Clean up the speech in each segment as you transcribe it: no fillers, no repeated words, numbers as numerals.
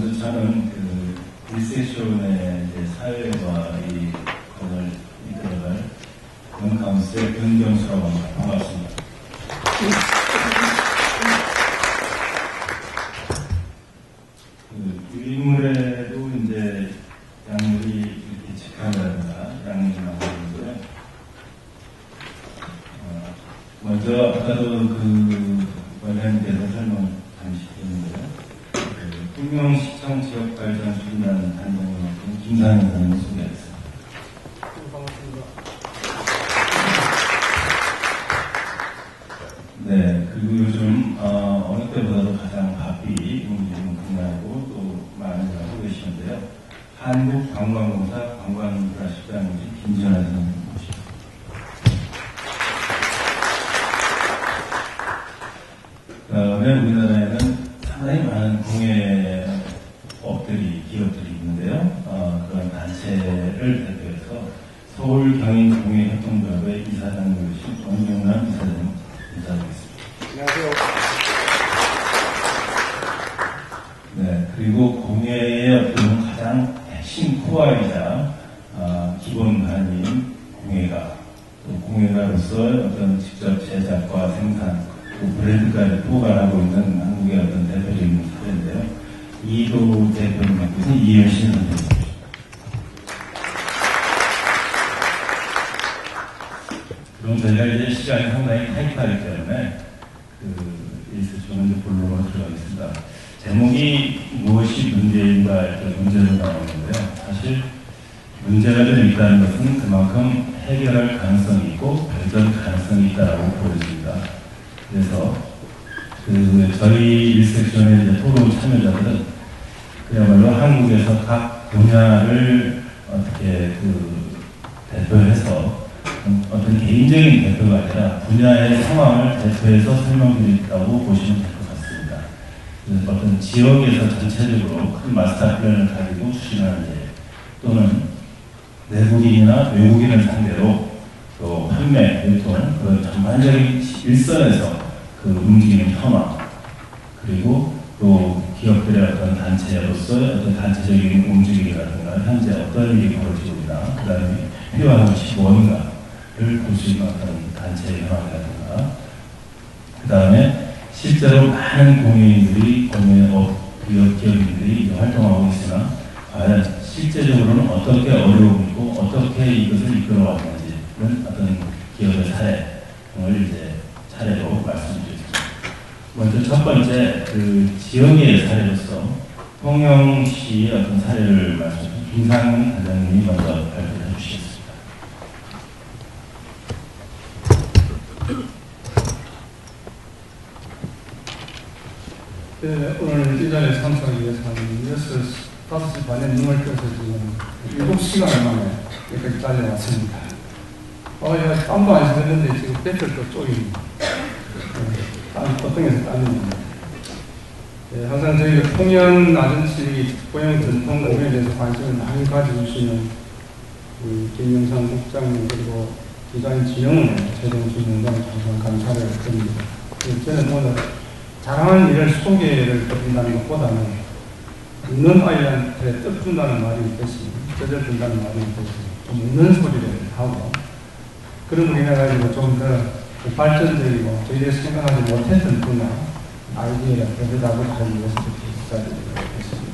먼저 저는 그 일세쇼의 사회와 이 공을 이끌어갈 문카운슬의 은경수라고 합니다. 반갑습니다. 그 일물에도 이제 양물이 이렇게 직한다든가 양물이 나오는데요. 먼저 아까도 그 원장님께서 설명을 잠시 드렸는데요. 통영시청 지역발전수리라는 단체를 맡은 김상현 의원을 소개하겠습니다. 반갑습니다. 네, 그리고 요즘 어느 때보다도 가장 바삐 움직이는 분야고 또 많은 걸 하고 계시는데요. 한국관광공사 관광문화식당인지 김진환 선생님 모십니다. 그다음에 우리나라에는 상당히 많은 공예업들이, 기업들이 있는데요. 그런 단체를 대표해서 서울경인공예협동조합의 이사장님이신 정경남 이사장님 인사드리겠습니다. 안녕하세요. 네, 그리고 공예의 어떤 가장 핵심 코어이자 기본 반인 공예가, 또 공예가로서 어떤 직접 제작과 생산, 브랜드까지 포괄하고 있는 한국의 어떤 대표적인 사례인데요. 이도 대표를 맡고 있는 이현신 선생님입니다. 그럼 저희가 이제 시간이 상당히 타이트하기 때문에 일세쇼는 이제 본론으로 들어가겠습니다. 제목이 무엇이 문제인가 이렇게 문제로 나오는데요. 사실 문제가 좀 있다는 것은 그만큼 해결할 가능성이 있고 발전 가능성이 있다고 보여집니다. 그래서 저희 일섹션의 이제 토론 참여자들은 그야말로 한국에서 각 분야를 어떻게 대표해서 어떤 개인적인 대표가 아니라 분야의 상황을 대표해서 설명드린다고 보시면 될 것 같습니다. 그래서 어떤 지역에서 전체적으로 큰 마스터 플랜을 가지고 추진하는 일, 또는 내국인이나 외국인을 상대로 또 판매, 유통, 그런 전반적인 일선에서 그 움직이는 현황, 그리고 또 기업들의 어떤 단체로서의 어떤 단체적인 움직임이라든가 현재 어떤 일이 벌어지고 있나, 그 다음에 필요한 것이 뭔가를 볼 수 있는 어떤 단체의 현황이라든가, 그 다음에 실제로 많은 공예인들이, 공예업, 기업인들이 활동하고 있으나 과연 실제적으로는 어떻게 어려움이고 어떻게 이것을 이끌어왔는지는 어떤 기업의 사례를 이제 차례로 말씀드리겠습니다. 먼저 첫 번째 지역의 사례로서 통영시의 어떤 사례를 말씀드린 김상현 단장님이 먼저 발표해 주시겠습니다. 네, 오늘 이 자리에 참석하기 위해서 한 5시 반에 눈을 떠서 지금 7시간 만에 여기까지 달려왔습니다. 땀도 안 씻었는데 지금 뱃살도 쪼입니다. 보통에서 땀입니다. 네, 항상 저희가 통영 나전치 고향 전통 공예에 대해서 관심을 많이 가져주시는 김영상 국장님, 그리고 기자인 진영훈 최동진원장 항상 감사를 드립니다. 저는 오늘 자랑하는 일을 소개를 드린다는 것보다는 웃는 아이한테 떡 준다는 말이 있듯이, 젖을 준다는 말이 있듯이 좀 웃는 소리를 하고, 그런 걸 인해가지고 좀 더 발전적이고 저희들이 생각하지 못했던 분야 아이디어를 대답을 하기 위해서 이렇게 기자들을 했습니다.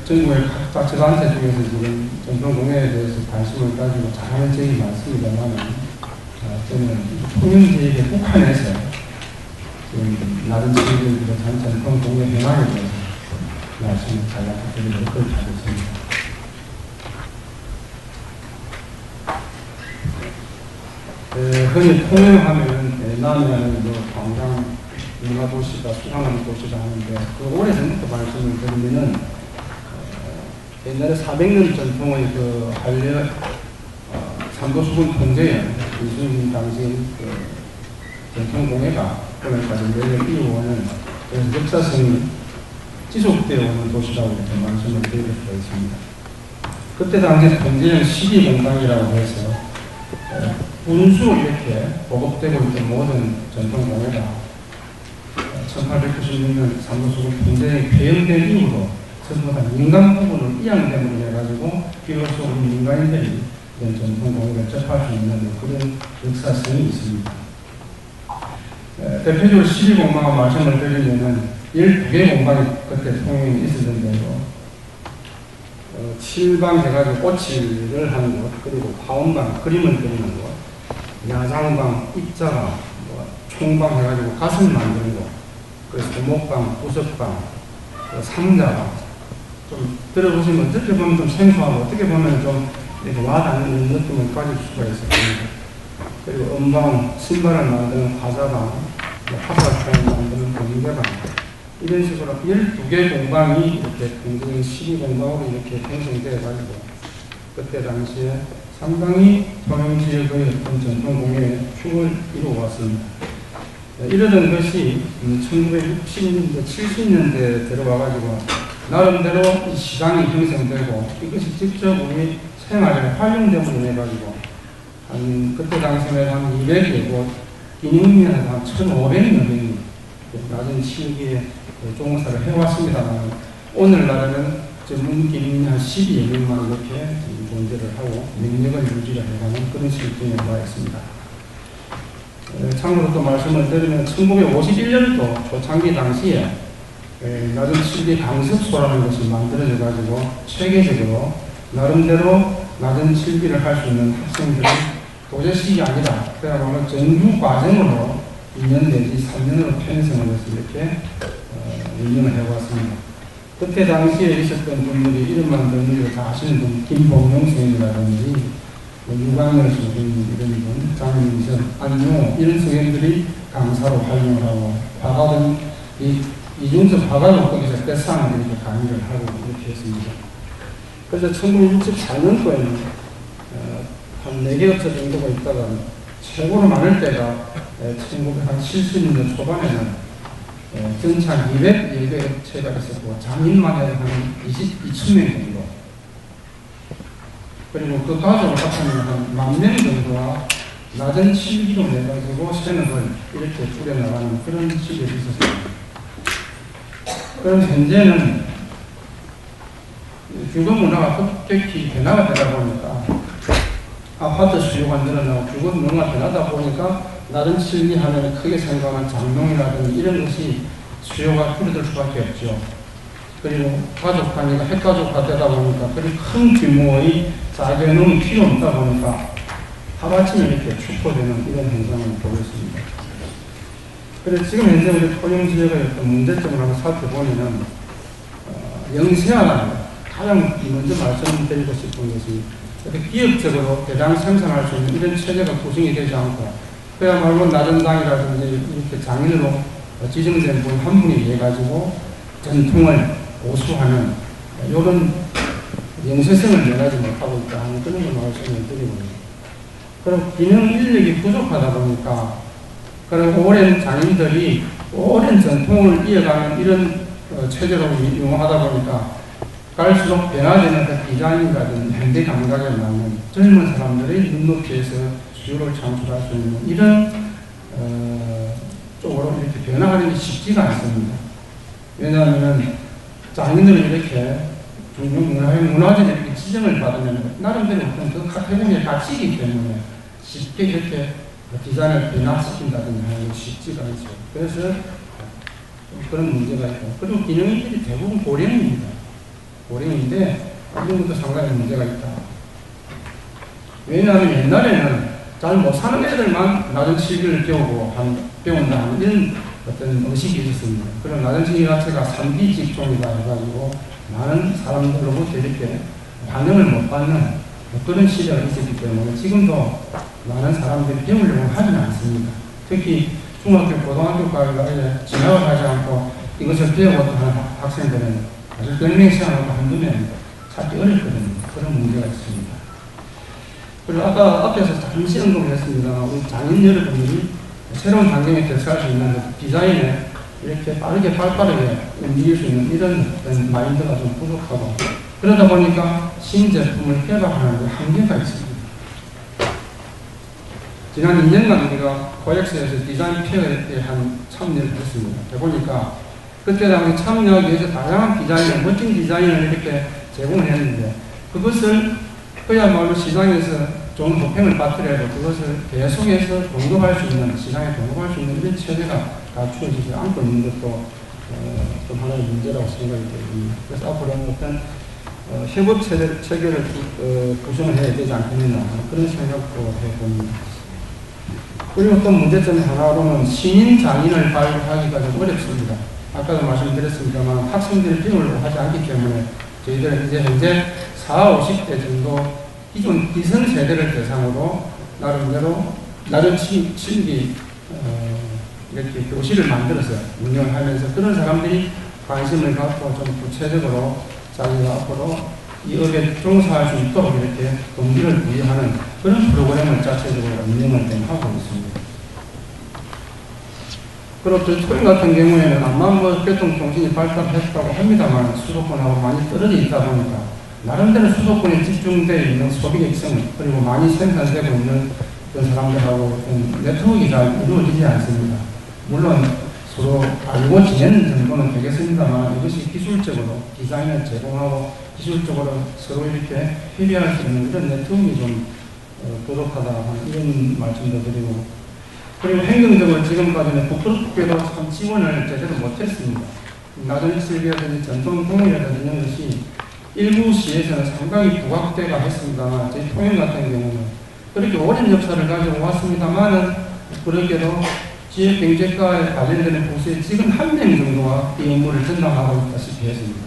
전국의 각 지자체 중에서 지금 전통공예에 대해서 관심을 가지고 잘하는 지역이 많습니다만, 저는 통영지역에 북한에서 나름 지역의 전통공예 변화에 대해서 말씀을 잘 드리도록 그렇게 하겠습니다. 흔히 통영하면 남해안은 관광 문화도시다, 수상한 도시다 하는데, 오래전부터 말씀을 드리면은, 옛날에 400년 전통의 한려 삼도수군 통제연 이순신 당시 전통공예가 오늘까지 매년 이어오는 역사성이 지속되어 오는 도시라고 이렇게 말씀을 드릴 수가 있습니다. 그때 당시 통제연 12공당이라고 해서 운수 이렇게 보급되고 있던 모든 전통공예가 1896년 삼도수국 평쟁이 폐연된 이후로 전부 다 민간 부분을 이양됨으로 해가지고 비로소 우리 민간인들이 이런 전통 공예를 접할 수 있는 그런 역사성이 있습니다. 대표적으로 12공방을 말씀을 드리면은 12개 공방이 그때 통행이 있었는데요. 7방 해가지고 꼬치를 하는 것, 그리고 파원방 그림을 그리는 것, 야장방 입자방, 총방 해가지고 가슴 만드는 것, 그래서 도목방, 부석방, 상자방. 좀 들어보시면 어떻게 보면 좀 생소하고 어떻게 보면 좀 이렇게 와닿는 느낌을 가질 수가 있습니다. 그리고 음방, 신발을 만드는 화자방, 화살표를 만드는 공개방, 이런 식으로 12개 공방이 이렇게 공동 12공방으로 이렇게 형성되어가지고 그때 당시에 상당히 통영지역의 어떤 전통 공예의 축을 이루어왔습니다. 이러던 것이 1960년대, 70년대에 들어와가지고 나름대로 이 시장이 형성되고 이것이 직접 우리 생활에 활용됨으로 해가지고 한 그때 당시에 한 200여 곳, 기능면에서 한 1,500여 명이 낮은 시기에 종사를 해왔습니다만 오늘날에는 전문 기능이 한 12여 명만 이렇게 존재를 하고 능력을 유지를 해가는 그런 실정에 와 있습니다. 참고로 또 말씀을 드리면 1951년도 초창기 당시에 낮은 칠기 강습소라는 것이 만들어져 가지고 체계적으로 나름대로 낮은 칠기를 할 수 있는 학생들이 도제식이 아니라 그야말로 정규 과정으로 2년 내지 3년으로 편성을 해서 이렇게 운영을 해왔습니다. 그때 당시에 있었던 분들이 이름만 듣는 다 아시는 분, 김봉용 선생님이라든지 유광열 선생님 이런 분, 장민선, 안용호 이런 선생님들이 강사로 활용을 하고 화가든 이중섭 화가로 거기서 떼상을 이렇게 강의를 하고 이렇게 했습니다. 그래서 1964년도에는 한 4개 업체 정도가 있다가 최고로 많을 때가 1970년대 초반에는 전창 200여 업체가 있었고 장인만 해도 한 2,000명 정도, 그리고 그 가족을 합하면 한 10,000명 정도가 낮은 칠기로 내가지고 생업을 이렇게 줄여나가는 그런 시기에 있었습니다. 그럼 현재는 주거 문화가 급격히 변화가 되다 보니까 아파트 수요가 늘어나고 주거 문화가 변하다 보니까 낮은 칠기 하면 크게 생각하는 장롱이라든지 이런 것이 수요가 줄어들 수밖에 없죠. 그리고 가족 단위가 핵가족화 되다 보니까 그리 큰 규모의 자재는 필요 없다 보니까 하루아침에 이렇게 축소되는 이런 현상을 보고 있습니다. 그래서 지금 현재 우리 토영지역의 어떤 문제점을 한번 살펴보면은 영세화가 가장 먼저 말씀드리고 싶은 것이 기업적으로 대량 생산할 수 있는 이런 체제가 구성이 되지 않고 그야말로 낮은 당이라든지 이렇게 장인으로 지정된 분 한 분이 해가지고 전통을 고수하는 이런 영세성을 내가지 못하고 있다 하는 그런 걸 말씀을 드리고 있습니다. 그리고 기능 인력이 부족하다 보니까 그리고 오랜 장인들이 오랜 전통을 이어가는 이런 체제로 이용하다 보니까 갈수록 변화되는 그 디자인이라든지 현대 감각에 맞는 젊은 사람들의 눈높이에서 수요를 창출할 수 있는 이런 쪽으로 이렇게 변화하는 게 쉽지가 않습니다. 왜냐하면 장인들은 이렇게 문화재에 이렇게 지정을 받으면 나름대로 어떤 그 카테고리에 갇히기 때문에 쉽게 이렇게 디자인을 변화시킨다든지 하는 게 쉽지가 않죠. 그래서 그런 문제가 있고, 그리고 기능인들이 대부분 고령입니다. 고령인데 이런 것도 상당히 문제가 있다. 왜냐하면 옛날에는 잘 못 사는 애들만 낮은 칠기를 배운다 하는 이런 어떤 의식이 있었습니다. 그런 낮은 칠기 자체가 3D 직종이다 해가지고 많은 사람들로부터 이렇게 반영을 못 받는 그런 시대가 있었기 때문에 지금도 많은 사람들이 배우려고 하지는 않습니다. 특히 중학교, 고등학교까지 진학을 하지 않고 이것을 배우고 하는 학생들은 아주 별명 시간하고 한두 명 찾기 어렵거든요. 그런 문제가 있습니다. 그리고 아까 앞에서 잠시 언급을 했습니다. 우리 장인 여러분이 새로운 환경에 대처할 수 있는 디자인에 이렇게 빠르게 발빠르게 움직일 수 있는 이런 마인드가 좀 부족하고 그러다 보니까 신제품을 개발하는 데 한계가 있습니다. 지난 2년간 우리가 고액서에서 디자인 페어에 한 참여를 했습니다. 해보니까 그때 당시 참여하기 위해서 다양한 디자인을, 멋진 디자인을 이렇게 제공을 했는데 그것을 그야말로 시장에서 좋은 호평을 받더라도 그것을 계속해서 공급할 수 있는, 시장에 공급할 수 있는 이런 체제가 갖추어지지 않고 있는 것도 좀 하나의 문제라고 생각이 됩니다. 그래서 앞으로는 어떤 협업 체계를 구성을 해야 되지 않겠느냐 그런 생각도 해봅니다. 그리고 또 문제점 하나로는 신인 장인을 발굴하기가 좀 어렵습니다. 아까도 말씀드렸습니다만 학생들이 비용을 하지 않기 때문에 저희들은 이제 현재 40, 50대 정도 기존 기성 세대를 대상으로 나름대로 나름 친기 이렇게 교실을 만들어서 운영을 하면서 그런 사람들이 관심을 갖고 좀 구체적으로 자기가 앞으로 이 업에 종사할 수 있도록 이렇게 동기를 부여하는 그런 프로그램을 자체적으로 운영을 좀 하고 있습니다. 그리고 저희 토인 같은 경우에는 암만 뭐 교통통신이 발달했다고 합니다만 수도권하고 많이 떨어져 있다 보니까 나름대로 수도권에 집중되어 있는 소비객성 그리고 많이 생산되고 있는 그런 사람들하고 네트워크가 잘 이루어지지 않습니다. 물론 서로 알고 지내는 정도는 되겠습니다만 이것이 기술적으로 디자인을 제공하고 기술적으로 서로 이렇게 협의할 수 있는 그런 네트워크가 좀 부족하다 이런 말씀도 드리고 그리고 행정적으로 지금까지는 부끄럽게도 참 지원을 제대로 못했습니다. 나전실비라든지 전통공이라든지 이런 것이 일부 시에서는 상당히 부각되가 했습니다만 저희 통영 같은 경우는 그렇게 오랜 역사를 가지고 왔습니다만은 그렇게도 지역경제과에 관련되는 부서에 지금 한 명 정도가 이 업무를 전담하고 있다시피 했습니다.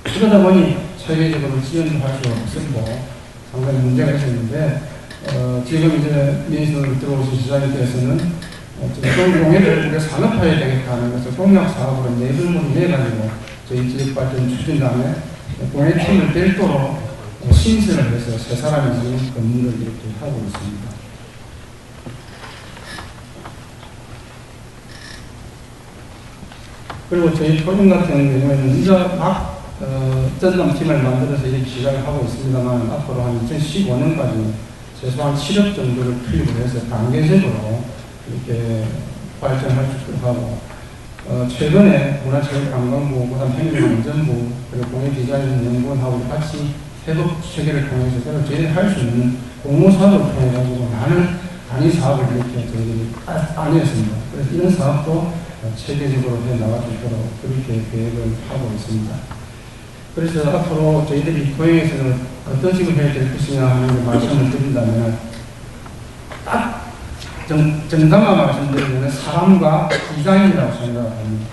그러다 보니 체계적으로 지원을 할 수 없었고 상당히 문제가 있었는데 지금 이제 민주당으로 들어오신 시장님께서는 전통공예를 우리가 산업화해야 되겠다는 것을 공약 사업으로 내부를 내가지고 저희 지역발전 추진단에 공예팀을 별도로 신설을 해서 세 사람이 지금 근무를 이렇게 하고 있습니다. 그리고 저희 토종 같은 경우에는 이제 막 전담팀을 만들어서 이렇게 시작을 하고 있습니다만 앞으로 한 2015년까지 최소한 7억 정도를 투입을 해서 단계적으로 이렇게 발전할 수 있도록 하고 최근에 문화체육관광부, 그다음 행정안전부, 그리고 공예디자인연구원하고 같이 협업 체계를 통해서 저희들이 할 수 있는 공모사업을 통해가지고 많은 단위 사업을 이렇게 저희들이 안했습니다. 그래서 이런 사업도 체계적으로 해 나갈 수 있도록 그렇게 계획을 하고 있습니다. 그래서 앞으로 저희들이 고용에서는 어떤 식으로 해야 될 것이냐 하는 말씀을 드린다면 딱 정당화 말씀드리면 사람과 디자인이라고 생각합니다.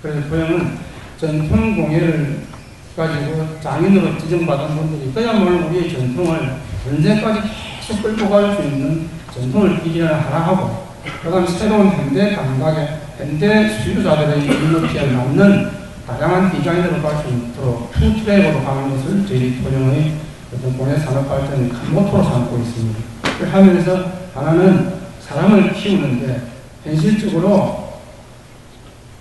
그래서 고용은 전통 공예를 가지고 장인으로 지정받은 분들이 그야말로 우리의 전통을 언제까지 계속 끌고 갈 수 있는 전통을 하나 하고 그 다음 새로운 현대 감각에 현대 수요자들의 눈높이에 맞는 다양한 디자인으로 갈 수 있도록 투트랙으로 가는 것을 저희 토종의 어떤 공예 산업 발전의 큰 모토로 삼고 있습니다. 하면서 하나는 사람을 키우는데 현실적으로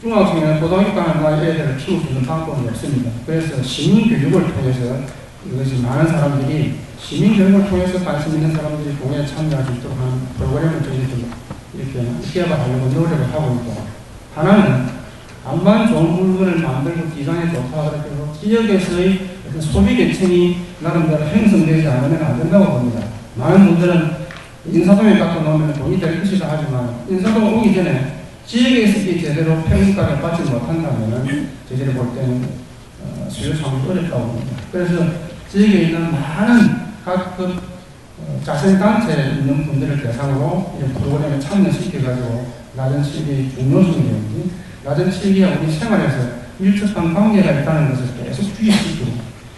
중학생이나 고등학교 가는 애들을 키울 수 있는 방법이 없습니다. 그래서 시민교육을 통해서 이것이 많은 사람들이 시민교육을 통해서 관심 있는 사람들이 공예에 참여할 수 있도록 하는 프로그램을 저희들이 이렇게 개발하려고 노력을 하고 있고 하나는 암만 좋은 물건을 만들고 디자인이 좋다 하더라도 지역에서의 소비 계층이 나름대로 형성되지 않으면 안 된다고 봅니다. 많은 분들은 인사동에 갖다 놓으면 돈이 될 것이다 하지만 인사동 오기 전에 지역에서 제대로 평가를 받지 못한다면 저희들이 볼 때는 수요 상황이 어렵다고 봅니다. 그래서 지역에 있는 많은 각 자생단체에 있는 분들을 대상으로 이런 프로그램에 참여시켜가지고 낮은 실기의 중요성이라든지 낮은 실기와 우리 생활에서 밀접한 관계가 있다는 것을 계속 주의시키고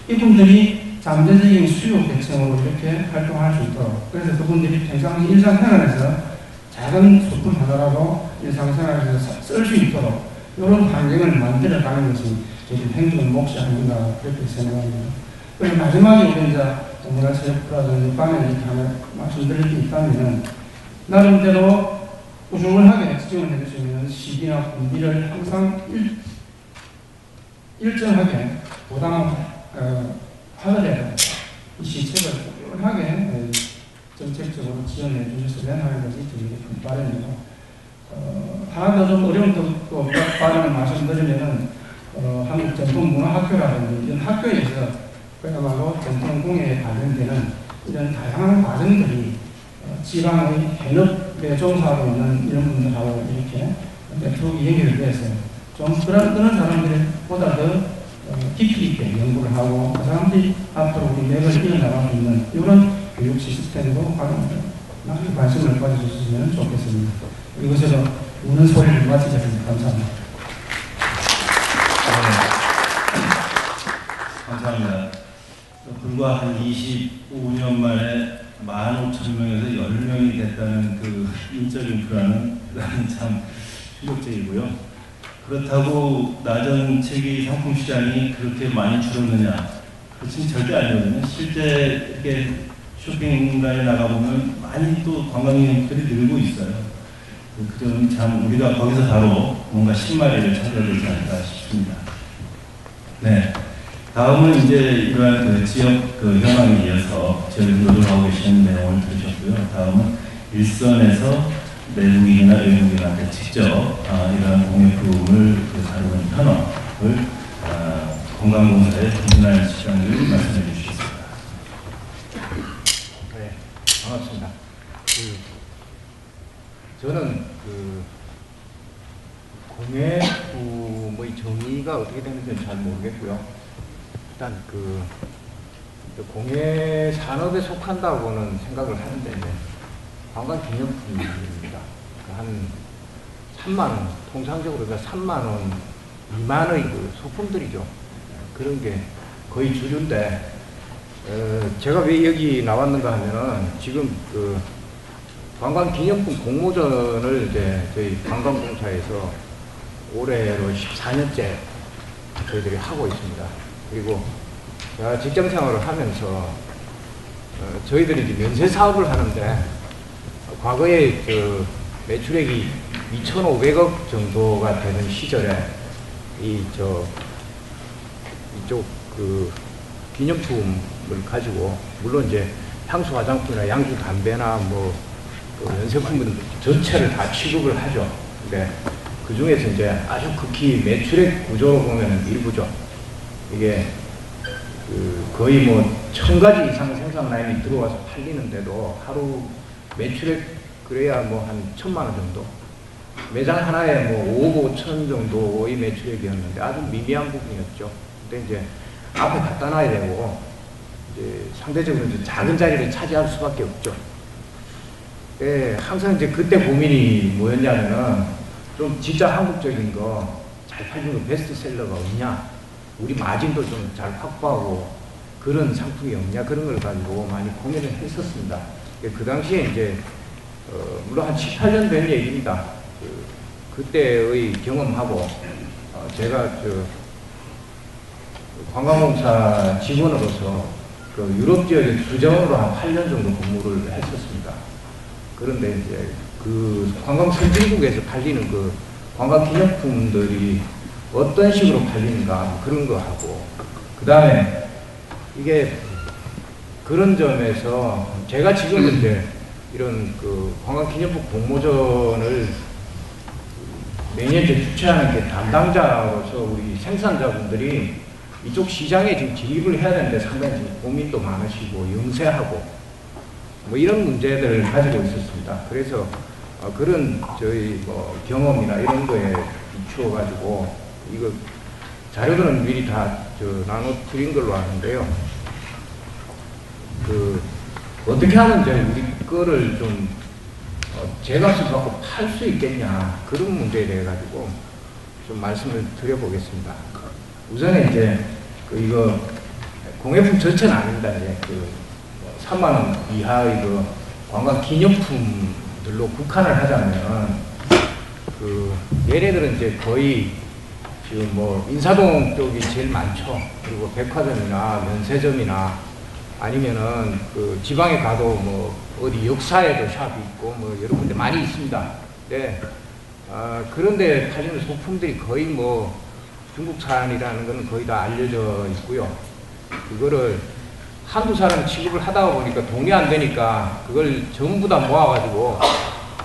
이분들이 잠재적인 수요 계층으로 이렇게 활동할 수 있도록 그래서 그분들이 평상 일상생활에서 작은 소품 하나라도 일상생활에서 쓸 수 있도록 이런 환경을 만들어가는 것이 저희 행정의 몫이 아닌가 그렇게 생각합니다. 그리고 마지막에 우리 이제 문화체육부라든지 밤에 이렇게 하나 말씀드릴 게 있다면 나름대로 우승을 하게 지정을 해줄 수 있는 시기나 분비를 항상 일정하게 부담하더라도 이 시책을 꾸준하게 정책적으로 지원해 주셨으면 하는 것이 저희의 큰 바람이고, 하나 더 좀 어려운 또 바람을 말씀드리면은 한국 전통문화학교라든지 이런 학교에서 그야말로 전통공예에 관련되는 이런 다양한 과정들이 지방의 현업에 종사하고 있는 이런 분들하고 이렇게 네트워크 연결돼서 좀 그런 사람들이 보다 더 깊이 있게 연구를 하고 그 사람들이 앞으로 우리 맥을 이어나갈 수 있는 이런 교육 시스템으로 많은 관심을 가져주시면 좋겠습니다. 이것으로 우는 소리를 마치겠습니다. 감사합니다. 감사합니다. 불과 한 25년 만에 15,000명에서 10명이 됐다는 그 인적 인프라는 참 충격적이고요. 그렇다고 나전체기 상품 시장이 그렇게 많이 줄었느냐? 그렇지는 절대 아니거든요. 실제 이렇게 쇼핑가에 나가보면 많이 또 관광객들이 늘고 있어요. 그 점은 참 우리가 거기서 바로 뭔가 신마리를 찾아야 되지 않을까 싶습니다. 네. 다음은 이제 이러한 그 지역 그 현황에 이어서 지역에서 노동하고 계시는 내용을 들으셨고요. 다음은 일선에서 내국인이나 외국인한테 직접 이러한 공예품을 다루는 현황을 건강공사의 김진환 시장님이 말씀해 주시겠습니다. 네, 반갑습니다. 저는 공예품의 정의가 어떻게 되는지는 잘 모르겠고요. 일단 공예 산업에 속한다고는 생각을 하는데 관광기념품입니다. 한 3만 원, 통상적으로 3만 원 미만의 소품들이죠. 그런 게 거의 주류인데 제가 왜 여기 나왔는가 하면은 지금 관광기념품 공모전을 이제 저희 관광공사에서 올해로 14년째 저희들이 하고 있습니다. 그리고 제가 직장 생활을 하면서 저희들이 이제 면세 사업을 하는데 과거에 매출액이 2,500억 정도가 되는 시절에 이쪽 기념품을 가지고 물론 이제 향수 화장품이나 양주 담배나 뭐 연쇄품들 전체를 다 취급을 하죠. 근데 그 중에서 이제 아주 극히 매출액 구조로 보면 일부죠. 이게 거의 뭐 1000가지 이상 생산 라인이 들어와서 팔리는데도 하루 매출액 그래야 뭐 한 1000만 원 정도. 매장 하나에 뭐 5억 5천 정도의 매출액이었는데 아주 미미한 부분이었죠. 근데 이제 앞에 갖다 놔야 되고 이제 상대적으로 이제 작은 자리를 차지할 수밖에 없죠. 예, 항상 이제 그때 고민이 뭐였냐면은 좀 진짜 한국적인 거 잘 팔리는 거 베스트셀러가 없냐, 우리 마진도 좀 잘 확보하고 그런 상품이 없냐, 그런 걸 가지고 많이 고민을 했었습니다. 그 당시에 이제 물론 한 18년 된 얘기입니다. 그때의 경험하고 제가 관광공사 직원으로서 유럽 지역의 주재원으로 한 8년 정도 근무를 했었습니다. 그런데 이제 그 관광 선진국에서 팔리는 그 관광 기념품들이 어떤 식으로 팔리는가 그런 거 하고, 그 다음에 이게 그런 점에서 제가 지금 이제 이런 그 관광 기념품 공모전을 매년 이제 주최하는 게 담당자로서 우리 생산자분들이 이쪽 시장에 지금 진입을 해야 되는데 상당히 지금 고민도 많으시고 영세하고 뭐 이런 문제들을 가지고 있었습니다. 그래서 그런 저희 뭐 경험이나 이런 거에 비추어 가지고 이거 자료들은 미리 다 나눠 드린 걸로 아는데요. 어떻게 하면 이제 우리 거를 좀 제값을 받고 팔 수 있겠냐, 그런 문제에 대해 가지고 좀 말씀을 드려보겠습니다. 우선에 이제 이거 공예품 전체는 아닙니다. 이제 3만 원 이하의 관광 기념품들로 국한을 하자면 얘네들은 이제 거의 지금 뭐 인사동 쪽이 제일 많죠. 그리고 백화점이나 면세점이나 아니면은 지방에 가도 뭐 어디 역사에도 샵이 있고 뭐 여러 군데 많이 있습니다. 네. 그런데 팔리는 소품들이 거의 뭐 중국산이라는 것은 거의 다 알려져 있고요. 그거를 한두 사람 취급을 하다 보니까 돈이 안 되니까 그걸 전부 다 모아가지고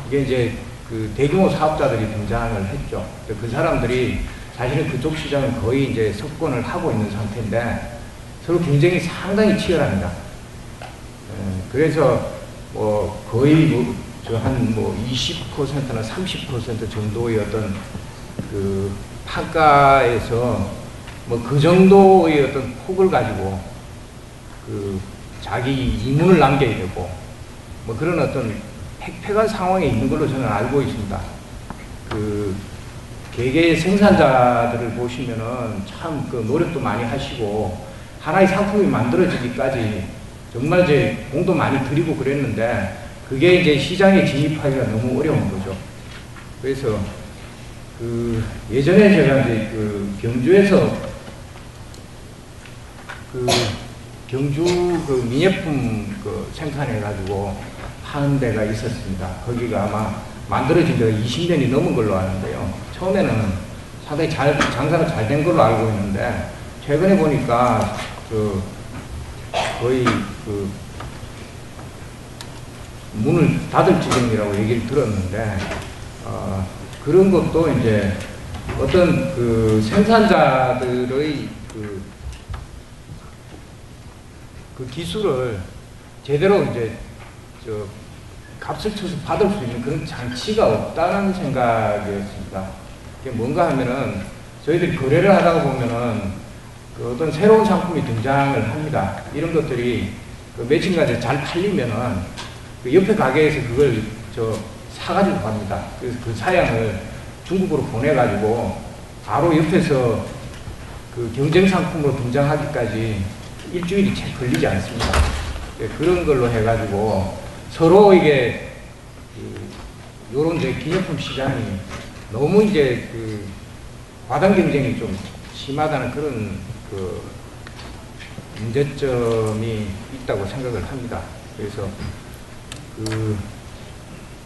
이게 이제 그 대규모 사업자들이 등장을 했죠. 그 사람들이 사실은 그쪽 시장은 거의 이제 석권을 하고 있는 상태인데 서로 경쟁이 상당히 치열합니다. 그래서 뭐 거의 한 20%나 30% 정도의 어떤 그 판가에서 뭐 그 정도의 어떤 폭을 가지고 그 자기 이문을 남겨야 되고 뭐 그런 어떤 팽팽한 상황에 있는 걸로 저는 알고 있습니다. 그 개개의 생산자들을 보시면은 참 그 노력도 많이 하시고 하나의 상품이 만들어지기까지 정말 이제 공도 많이 들이고 그랬는데 그게 이제 시장에 진입하기가 너무 어려운 거죠. 그래서 그 예전에 제가 이제 그 경주에서 그 경주 그 민예품 그 생산해가지고 하는 데가 있었습니다. 거기가 아마 만들어진 지가 20년이 넘은 걸로 아는데요. 처음에는 상당히 장사가 잘 된 걸로 알고 있는데 최근에 보니까 그 거의 그 문을 닫을 지경이라고 얘기를 들었는데 그런 것도 이제 어떤 그 생산자들의 그 기술을 제대로 이제 값을 쳐서 받을 수 있는 그런 장치가 없다는 생각이었습니다. 그게 뭔가 하면은 저희들이 거래를 하다가 보면은 그 어떤 새로운 상품이 등장을 합니다. 이런 것들이 그 며칠까지 잘 팔리면은 그 옆에 가게에서 그걸 사가지고 갑니다. 그래서 그 사양을 중국으로 보내가지고 바로 옆에서 그 경쟁 상품으로 등장하기까지 일주일이 채 걸리지 않습니다. 그런 걸로 해가지고 서로 이게 요런 이제 기념품 시장이 너무 이제 그 과당 경쟁이 좀 심하다는 그런 그 문제점이 있다고 생각을 합니다. 그래서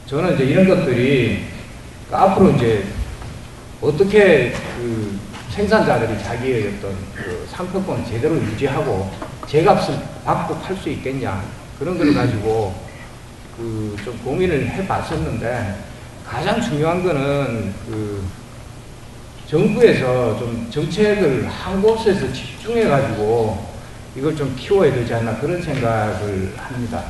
저는 이제 이런 것들이 앞으로 이제 어떻게 그 생산자들이 자기의 어떤 그 상표권을 제대로 유지하고 제값을 받고 팔 수 있겠냐 그런 걸 가지고 그 좀 고민을 해봤었는데 가장 중요한 거는 그 정부에서 좀 정책을 한 곳에서 집중해 가지고 이걸 좀 키워야 되지 않나 그런 생각을 합니다.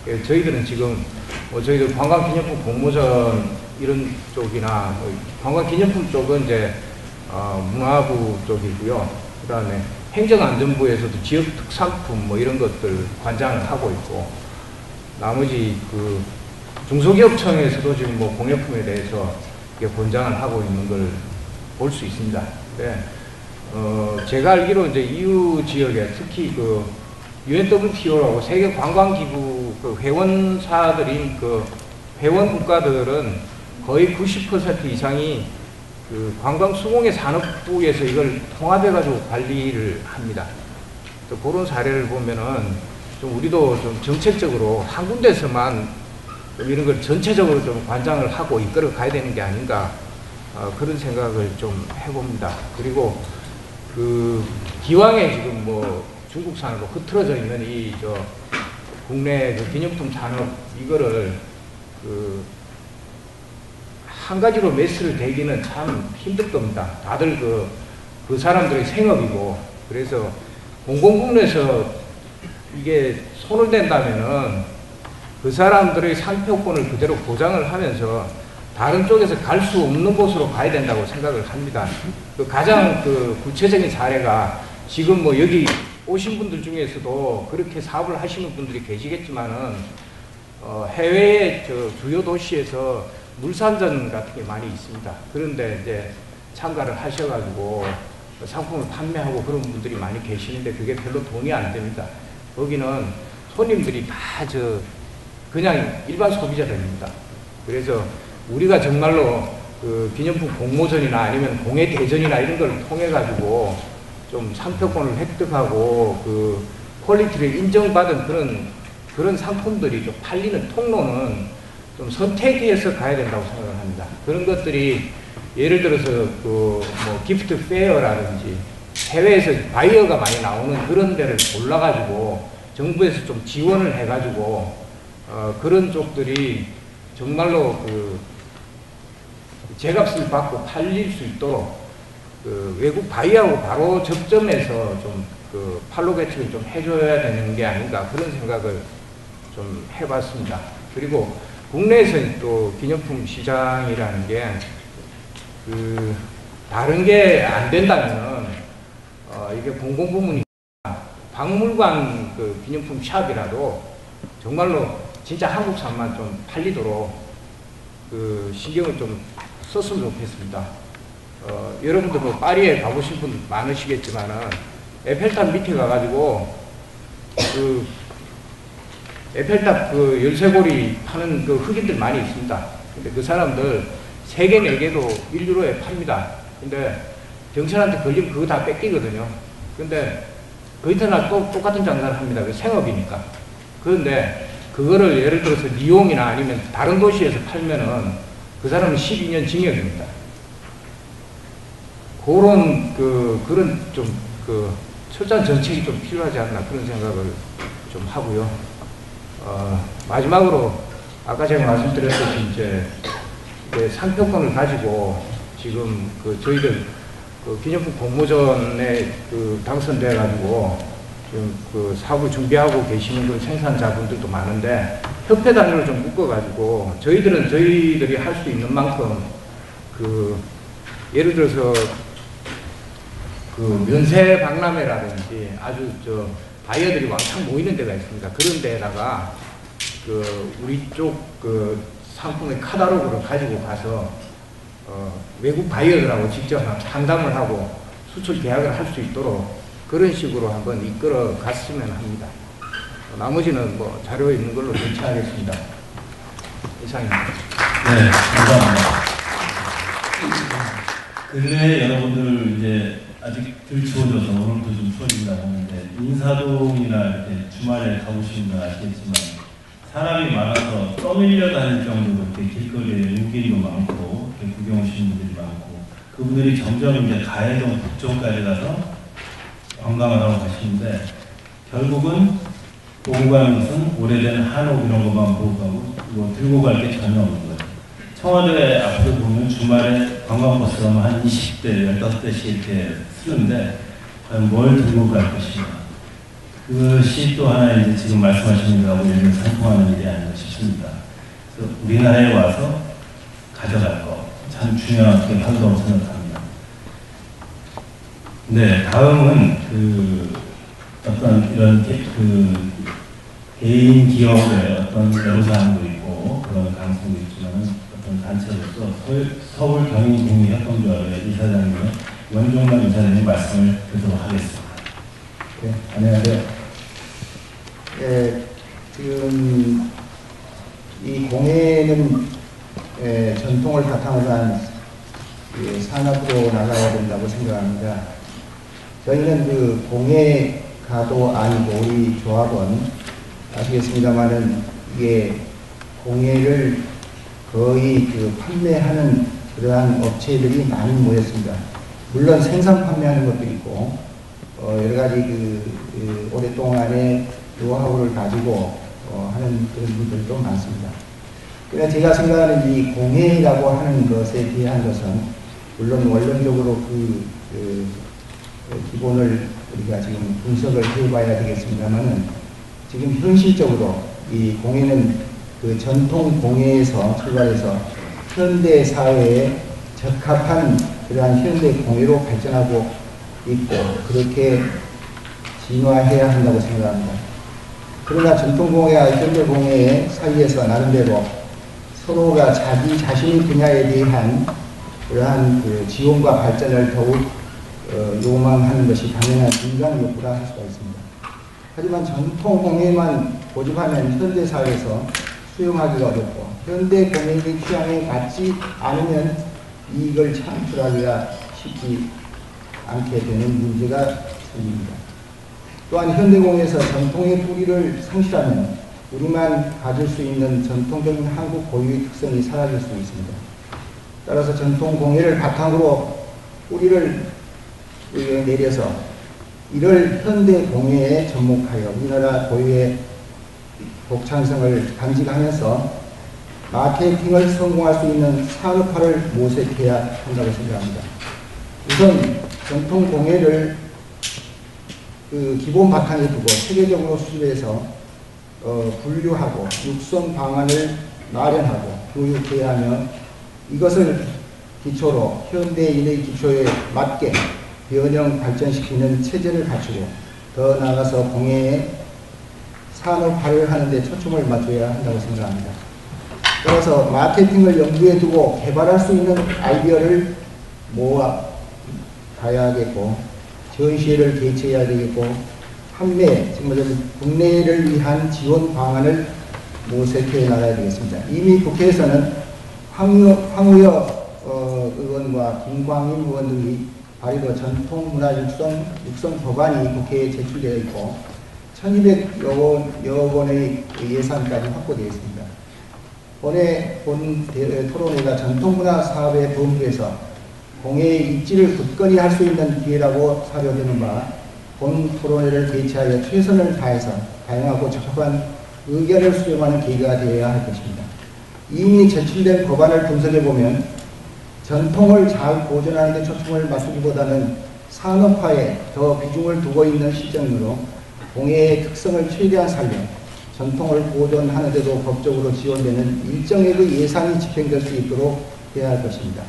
저희들은 지금 저희들 관광기념품 공모전 이런 쪽이나 관광기념품 쪽은 이제 문화부 쪽이고요. 그 다음에 행정안전부에서도 지역 특산품 뭐 이런 것들 관장을 하고 있고, 나머지 그 중소기업청에서도 지금 뭐 공예품에 대해서 권장을 하고 있는 걸 볼 수 있습니다. 네. 제가 알기로 이제 EU 지역에 특히 그 UNWTO라고 세계 관광기구 그 회원사들인 그 회원 국가들은 거의 90% 이상이 그 관광수공예 산업부에서 이걸 통합해가지고 관리를 합니다. 또 그런 사례를 보면은 좀 우리도 좀 정책적으로 한 군데서만 좀 이런 걸 전체적으로 좀 관장을 하고 이끌어 가야 되는 게 아닌가 그런 생각을 좀 해봅니다. 그리고 그 기왕에 지금 뭐 중국산으로 흐트러져 있는 이 국내 그 기념품 산업 이거를 그 한 가지로 매스를 대기는 참 힘들 겁니다. 다들 그 사람들의 생업이고, 그래서 공공부문에서 이게 손을 댄다면은 그 사람들의 상표권을 그대로 보장을 하면서 다른 쪽에서 갈 수 없는 곳으로 가야 된다고 생각을 합니다. 그 가장 그 구체적인 사례가 지금 뭐 여기 오신 분들 중에서도 그렇게 사업을 하시는 분들이 계시겠지만은 해외의 주요 도시에서 물산전 같은 게 많이 있습니다. 그런데 이제 참가를 하셔가지고 상품을 판매하고 그런 분들이 많이 계시는데 그게 별로 돈이 안 됩니다. 거기는 손님들이 다 그냥 일반 소비자들입니다. 그래서 우리가 정말로 그 기념품 공모전이나 아니면 공예대전이나 이런 걸 통해 가지고 좀 상표권을 획득하고 그 퀄리티를 인정받은 그런 상품들이 좀 팔리는 통로는 좀 선택해서 가야 된다고 생각을 합니다. 그런 것들이 예를 들어서 그 뭐 기프트 페어라든지 해외에서 바이어가 많이 나오는 그런 데를 골라가지고 정부에서 좀 지원을 해가지고 그런 쪽들이 정말로 그 제값을 받고 팔릴 수 있도록 그 외국 바이하고 바로 접점해서 좀 그 판로 개척을 좀 해줘야 되는 게 아닌가 그런 생각을 좀 해봤습니다. 그리고 국내에서는 또 기념품 시장이라는 게 그 다른 게 안 된다면은 이게 공공부문이 박물관 그 기념품 샵이라도 정말로 진짜 한국산만 좀 팔리도록 그 신경을 좀 썼으면 좋겠습니다. 여러분들 뭐 파리에 가보신 분 많으시겠지만은 에펠탑 밑에 가가지고 그 에펠탑 그 열쇠고리 파는 그 흑인들 많이 있습니다. 근데 그 사람들 3개, 4개도 1유로에 팝니다. 근데 경찰한테 걸리면 그거 다 뺏기거든요. 근데 그 이튿날 또 똑같은 장사를 합니다. 그 생업이니까. 그런데 그거를 예를 들어서 리옹이나 아니면 다른 도시에서 팔면은 그 사람은 12년 징역입니다. 그런 좀 철저한 정책이 좀 필요하지 않나 그런 생각을 좀 하고요. 마지막으로 아까 제가 말씀드렸듯이 이제 상표권을 가지고 지금 저희들 기념품 공모전에 당선돼 가지고 지금 사업을 준비하고 계시는 그 생산자분들도 많은데 협회 단위로 좀 묶어 가지고 저희들이 할 수 있는 만큼 예를 들어서 면세 박람회라든지 아주 바이어들이 왕창 모이는 데가 있습니다. 그런 데다가 우리 쪽 상품의 카탈로그를 가지고 가서 외국 바이어들하고 직접 상담을 하고 수출 계약을 할 수 있도록 그런 식으로 한번 이끌어 갔으면 합니다. 나머지는 뭐 자료에 있는 걸로 대체하겠습니다. 이상입니다. 네, 감사합니다. 근래 여러분들 이제 아직 덜 추워져서 오늘도 좀 추워진다고 하는데 인사동이나 이렇게 주말에 가보시는 건 아시겠지만 사람이 많아서 떠밀려 다닐 정도로 이렇게 길거리에 외국인도 많고 이렇게 구경 오시는 분들이 많고 그분들이 점점 이제 가해동 북쪽까지 가서 관광을 하고 가시는데 결국은 보고 가는 것은 오래된 한옥 이런 것만 보고 가고 뭐 들고 갈 게 전혀 없는 거예요. 청와대 앞으로 보면 주말에 관광버스가 한 20대, 15대씩 이렇게 쓰는데 과연 뭘 들고 갈 것인가. 그것이 또 하나 이제 지금 말씀하신 거하고 연결 상통하는 일이 아닌가 싶습니다. 그래서 우리나라에 와서 가져갈 거 참 중요하게 한다고 생각합니다. 네, 다음은 어떤 이런 개인 기업의 어떤 애로사항도 있고 그런 가능성도 있지만 어떤 단체로서 서울 경인공유협동조합의 이사장님의 원종만 이사장님 말씀을 듣도록 하겠습니다. 네, 안녕하세요. 지금 이 공예는 전통을 바탕으로 한 산업으로 나가야 된다고 생각합니다. 저희는 공예가도 아니고 우리 조합은 아시겠습니다만은 이게 공예를 거의 판매하는 그러한 업체들이 많이 모였습니다. 물론 생산 판매하는 것도 있고 여러 가지 오랫동안의 노하우를 가지고 하는 그런 분들도 많습니다. 그래서 제가 생각하는 이 공예라고 하는 것에 대한 것은 물론 원론적으로 기본을 우리가 지금 분석을 해봐야 되겠습니다만은 지금 현실적으로 이 공예는 전통 공예에서 출발해서 현대 사회에 적합한 그러한 현대 공예로 발전하고 있고 그렇게 진화해야 한다고 생각합니다. 그러나 전통 공예와 현대 공예 사이에서 나름대로 서로가 자기 자신의 분야에 대한 그러한 지원과 발전을 더욱 요망하는 것이 당연한 인간 욕구라 할 수가 있습니다. 하지만 전통 공예만 고집하면 현대 사회에서 수용하기가 어렵고 현대 공예의 취향에 맞지 않으면 이익을 창출하기가 쉽지 않게 되는 문제가 생깁니다. 또한 현대공예에서 전통의 뿌리를 상실하면 우리만 가질 수 있는 전통적인 한국 고유의 특성이 사라질 수 있습니다. 따라서 전통 공예를 바탕으로 뿌리를 내려서 이를 현대 공예에 접목하여 우리나라 고유의 독창성을 간직하면서 마케팅을 성공할 수 있는 산업화를 모색해야 한다고 생각합니다. 우선 전통 공예를 기본 바탕에 두고 세계적으로 수집해서 분류하고 육성 방안을 마련하고 교육해야 하며, 이것을 기초로 현대인의 기초에 맞게 변형 발전시키는 체제를 갖추고 더 나아가서 공예의 산업화를 하는 데 초점을 맞춰야 한다고 생각합니다. 따라서 마케팅을 염두에 두고 개발할 수 있는 아이디어를 모아 가야겠고, 전시회를 개최해야 되겠고, 판매, 지금 국내를 위한 지원 방안을 모색해 나가야 되겠습니다. 이미 국회에서는 황우여 의원과 김광임 의원 등이 발의로 전통문화 육성 법안이 국회에 제출되어 있고 1200여 원의 예산까지 확보되어 있습니다. 본 토론회가 전통문화 사업의 본부에서 공예의 입지를 굳건히 할 수 있는 기회라고 사료되는 바, 본 토론회를 개최하여 최선을 다해서 다양하고 적합한 의견을 수렴하는 계기가 되어야 할 것입니다. 이미 제출된 법안을 분석해보면 전통을 잘 보존하는 데 초점을 맞추기보다는 산업화에 더 비중을 두고 있는 시점으로 공예의 특성을 최대한 살려 전통을 보존하는 데도 법적으로 지원되는 일정의 그 예산이 집행될 수 있도록 해야 할 것입니다.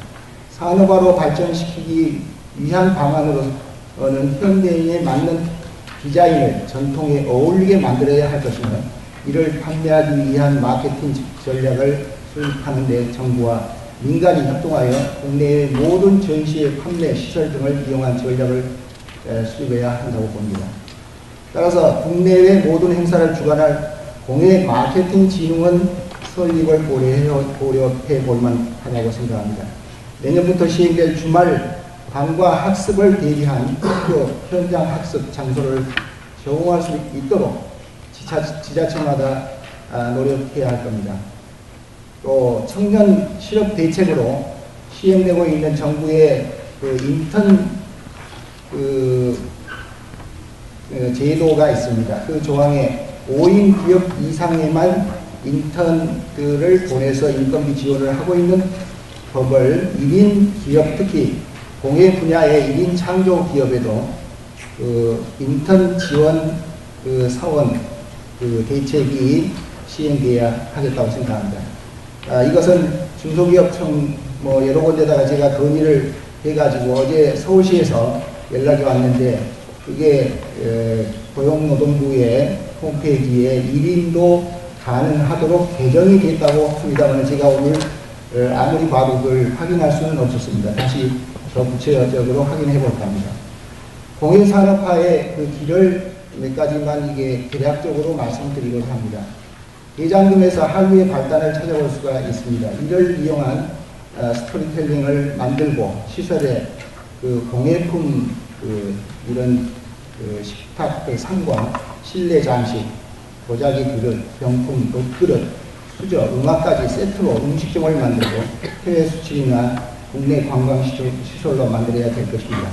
산업화로 발전시키기 위한 방안으로는 현대인에 맞는 디자인을 전통에 어울리게 만들어야 할 것이며, 이를 판매하기 위한 마케팅 전략을 수립하는 데 정부와 민간이 협동하여 국내의 모든 전시회 판매 시설 등을 이용한 전략을 수립해야 한다고 봅니다. 따라서 국내외 모든 행사를 주관할 공예 마케팅 진흥원 설립을 고려해 볼 만하다고 생각합니다. 내년부터 시행될 주말 관과 학습을 대비한 학교 현장 학습 장소를 제공할 수 있도록 지자체마다 노력해야 할 겁니다. 또 청년 실업 대책으로 시행되고 있는 정부의 인턴 제도가 있습니다. 그 조항에 5인 기업 이상에만 인턴들을 보내서 인건비 지원을 하고 있는 법을 1인 기업, 특히 공예 분야의 1인 창조 기업에도 인턴 지원 사원 대책이 시행되어야 하겠다고 생각합니다. 이것은 중소기업청 여러 군데다가 제가 건의를 해가지고 어제 서울시에서 연락이 왔는데, 그게 고용노동부의 홈페이지에 1인도 가능하도록 개정이 됐다고 합니다만, 제가 오늘 아무리 봐도 그걸 확인할 수는 없었습니다. 다시 더 구체적으로 확인해 볼까 합니다. 공예산업화의 그 길을 몇 가지만 이게 대략적으로 말씀드리고자 합니다. 대장금에서 한류의 발단을 찾아볼 수가 있습니다. 이를 이용한 스토리텔링을 만들고 시설에 공예품 이런 식탁 상과 실내 장식, 도자기 그릇, 병품, 돗그릇, 수저, 음악까지 세트로 음식점을 만들고 해외 수출이나 국내 관광시설로 만들어야 될 것입니다.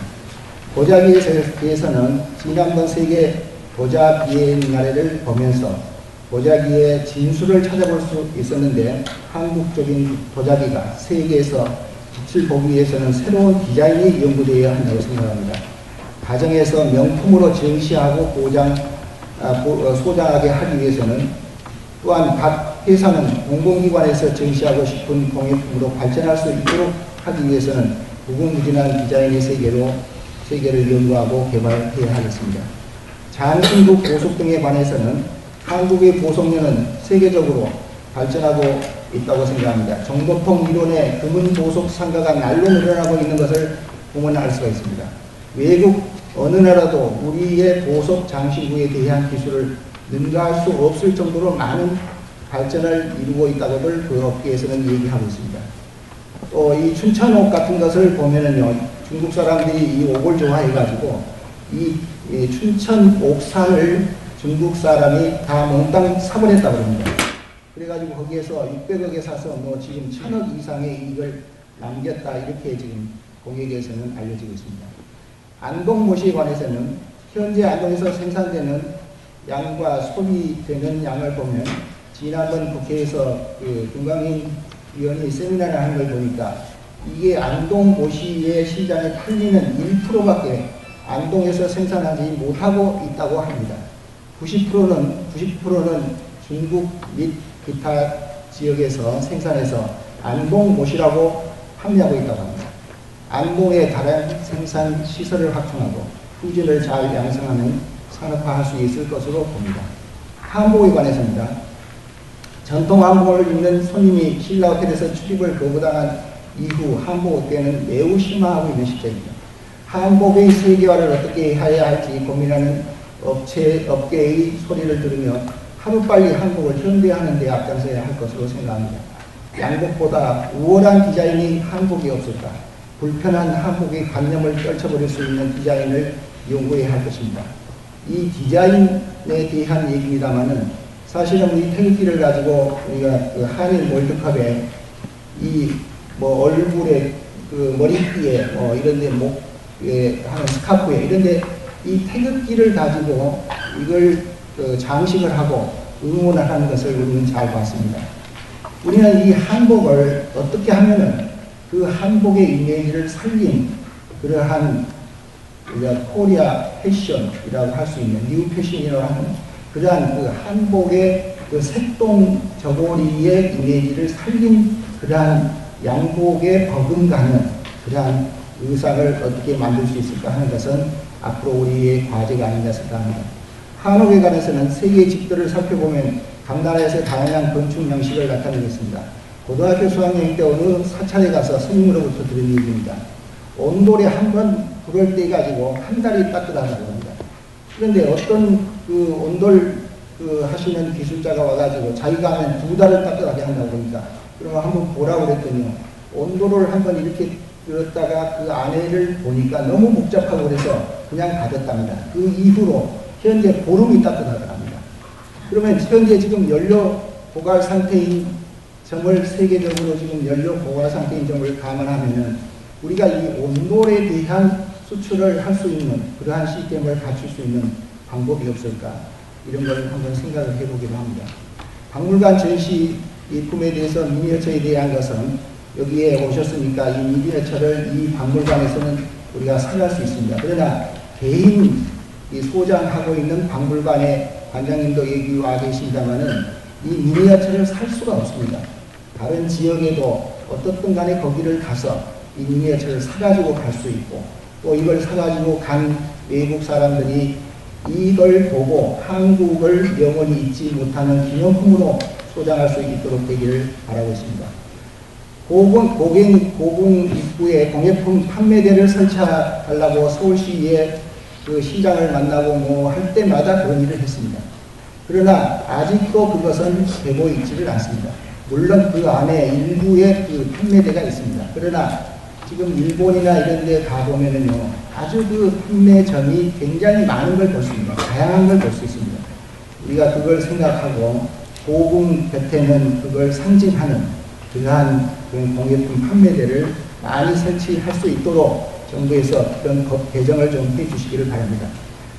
도자기에 대해서는 지난번 세계 도자 비엔날레를 보면서 도자기의 진수를 찾아볼 수 있었는데, 한국적인 도자기가 세계에서 빛을 보기 위해서는 새로운 디자인이 연구되어야 한다고 생각합니다. 가정에서 명품으로 전시하고 소장하게 하기 위해서는, 또한 각 회사는 공공기관에서 전시하고 싶은 공예품으로 발전할 수 있도록 하기 위해서는 무궁무진한 디자인의 세계를 연구하고 개발해야 하겠습니다. 장신구 보석 등에 관해서는 한국의 보석료는 세계적으로 발전하고 있다고 생각합니다. 정보통 이론의 금은 보석 상가가 날로 늘어나고 있는 것을 보면 알 수가 있습니다. 외국 어느 나라도 우리의 보석 장신구에 대한 기술을 능가할 수 없을 정도로 많은 발전을 이루고 있다고들 그 업계에서는 얘기하고 있습니다. 또 이 춘천옥 같은 것을 보면은요, 중국 사람들이 이 옥을 좋아해가지고 이 춘천 옥상을 중국 사람이 다 몽땅 사버렸다고 합니다. 그래가지고 거기에서 600억에 사서 지금 1000억 이상의 이익을 남겼다, 이렇게 지금 공익에서는 알려지고 있습니다. 안동모시에 관해서는 현재 안동에서 생산되는 양과 소비되는 양을 보면 지난번 국회에서 김광인 위원이 세미나를 한 걸 보니까 이게 안동 도시의 시장에 팔리는 1%밖에 안동에서 생산하지 못하고 있다고 합니다. 90%는 중국 및 기타 지역에서 생산해서 안동못이라고 판매하고 있다고 합니다. 안동에 다른 생산 시설을 확충하고 후진을 잘 양성하면 산업화할 수 있을 것으로 봅니다. 한복에 관해서입니다. 전통 한복을 입는 손님이 신라 호텔에서 출입을 거부당한 이후 한복 업계는 매우 심화하고 있는 시점입니다. 한복의 세계화를 어떻게 해야 할지 고민하는 업계의 소리를 들으며 하루빨리 한복을 현대화하는 데 앞장서야 할 것으로 생각합니다. 양복보다 우월한 디자인이 한복이 없을까? 불편한 한복의 관념을 떨쳐버릴 수 있는 디자인을 연구해야 할 것입니다. 이 디자인에 대한 얘기입니다만은 사실은 우리 태극기를 가지고 우리가 그 한일 월드컵에 이 뭐 얼굴에 그 머리띠에 뭐 이런데 목에 하는 스카프에 이런데 이 태극기를 가지고 이걸 그 장식을 하고 응원을 하는 것을 우리는 잘 봤습니다. 우리는 이 한복을 어떻게 하면은 그 한복의 이미지를 살린 그러한 우리가 코리아 패션이라고 할 수 있는 뉴 패션이라고 하는 그러한 그 한복의 그 색동 저고리의 이미지를 살린 그러한 양복에 버금가는 그러한 의상을 어떻게 만들 수 있을까 하는 것은 앞으로 우리의 과제가 아닌가 생각합니다. 한옥에 관해서는 세계의 집들을 살펴보면 각 나라에서 다양한 건축 양식을 나타내고 있습니다. 고등학교 수학여행 때 어느 사찰에 가서 스님으로부터 들은 얘기입니다. 온돌에 한 번 불을 때 가지고 한 달이 따뜻하다고 합니다. 그런데 어떤 그 온돌 그 하시는 기술자가 와가지고 자기가 하면 2달을 따뜻하게 한다고 그러니까 그러면 한번 보라고 그랬더니 온도를 한번 이렇게 들었다가 그 안에를 보니까 너무 복잡하고 그래서 그냥 닫았답니다. 그 이후로 현재 보름이 따뜻하다고 합니다. 그러면 현재 지금 연료 고갈 상태인 점을 세계적으로 지금 연료 고갈 상태인 점을 감안하면은 우리가 이 온돌에 대한 수출을 할 수 있는 그러한 시스템을 갖출 수 있는 방법이 없을까 이런 걸 한번 생각을 해보기로 합니다. 박물관 전시 예품에 대해서 미니어처에 대한 것은 여기에 오셨으니까 이 미니어처를 이 박물관에서는 우리가 사갈 수 있습니다. 그러나 개인 이 소장하고 있는 박물관의 관장님도 여기 와 계십니다만은 이 미니어처를 살 수가 없습니다. 다른 지역에도 어떻든 간에 거기를 가서 이 미니어처를 사가지고 갈 수 있고 또 이걸 사가지고 간 외국 사람들이 이걸 보고 한국을 영원히 잊지 못하는 기념품으로 소장할 수 있도록 되기를 바라고 있습니다. 고궁 입구에 공예품 판매대를 설치하려고 서울시의 그 시장을 만나고 뭐 할 때마다 그런 일을 했습니다. 그러나 아직도 그것은 되고 있지를 않습니다. 물론 그 안에 일부의 그 판매대가 있습니다. 그러나 지금 일본이나 이런 데 가보면은요, 아주 그 판매점이 굉장히 많은 걸 볼 수 있습니다. 다양한 걸 볼 수 있습니다. 우리가 그걸 생각하고 고궁 곁에는 그걸 상징하는 그러한 그런 공예품 판매대를 많이 설치할 수 있도록 정부에서 그런 법 개정을 좀 해주시기를 바랍니다.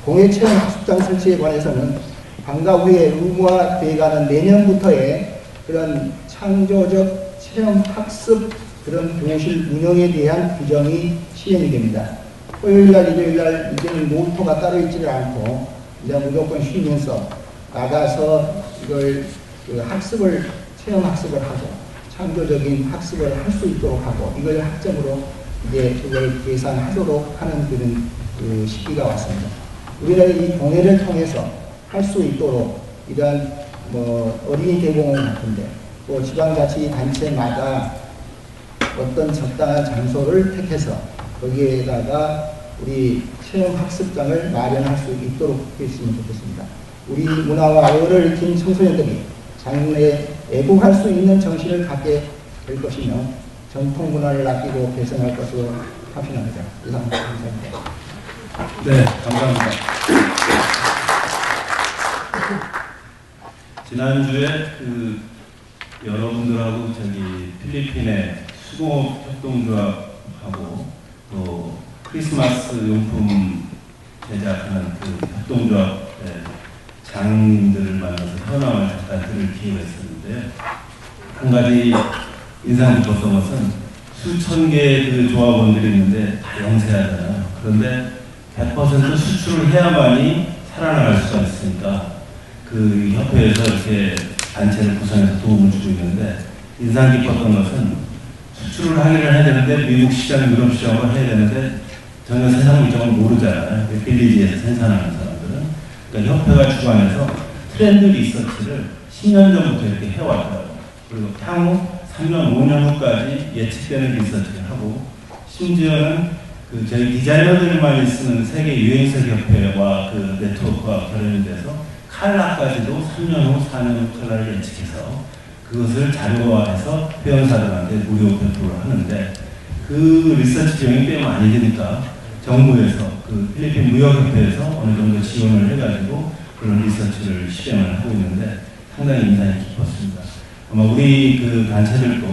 공예체험 학습장 설치에 관해서는 방과 후에 의무화되어가는 내년부터의 그런 창조적 체험 학습 그런 교실 운영에 대한 규정이 시행이 됩니다. 토요일날, 일요일날 이제는 놀토가 따로 있지를 않고 이제 무조건 쉬면서 나가서 이걸 그 학습을 체험 학습을 하고 창조적인 학습을 할 수 있도록 하고 이걸 학점으로 이제 그걸 계산하도록 하는 그런 그 시기가 왔습니다. 우리는 이 공예를 통해서 할 수 있도록 이러한 뭐 어린이 대공원 같은데 또 지방자치단체마다 어떤 적당한 장소를 택해서 거기에다가 우리 체험학습장을 마련할 수 있도록 했으면 좋겠습니다. 우리 문화와 어를 익힌 청소년들이 장래에 애국할 수 있는 정신을 갖게 될 것이며 전통 문화를 아끼고 개선할 것으로 확신합니다. 이상 감사합니다. 네, 감사합니다. 지난주에 그 여러분들하고 저기 필리핀의 수공업 협동조합하고 또 크리스마스 용품 제작하는 그 협동조합 장님들을 만나서 현황을 잠깐 들을 기회가 있었는데, 한 가지 인상 깊었던 것은 수천 개의 그 조합원들이 있는데 다 영세하잖아요. 그런데 100% 수출을 해야만이 살아나갈 수가 있으니까 그 협회에서 이렇게 단체를 구성해서 도움을 주고 있는데, 인상 깊었던 것은 수출을 하기를 해야 되는데 미국 시장, 유럽 시장으로 해야 되는데 전혀 세상 물정을 모르잖아요. 빌리지에서 생산하는 사람들은. 그러니까 협회가 주관해서 트렌드 리서치를 10년 전부터 이렇게 해왔더라고요. 그리고 향후 3년, 5년 후까지 예측되는 리서치를 하고, 심지어는 그 저희 디자이너들만이 쓰는 세계 유행색 협회와 그 네트워크가 결연이 돼서 칼라까지도 3년 후, 4년 후 칼라를 예측해서 그것을 자료화해서 회원사들한테 무료 배포를 하는데, 그 리서치 비용이 꽤 많이 드니까 정부에서 그 필리핀 무역협회에서 어느 정도 지원을 해가지고 그런 리서치를 실행을 하고 있는데 상당히 인상이 깊었습니다. 아마 우리 그 단체들도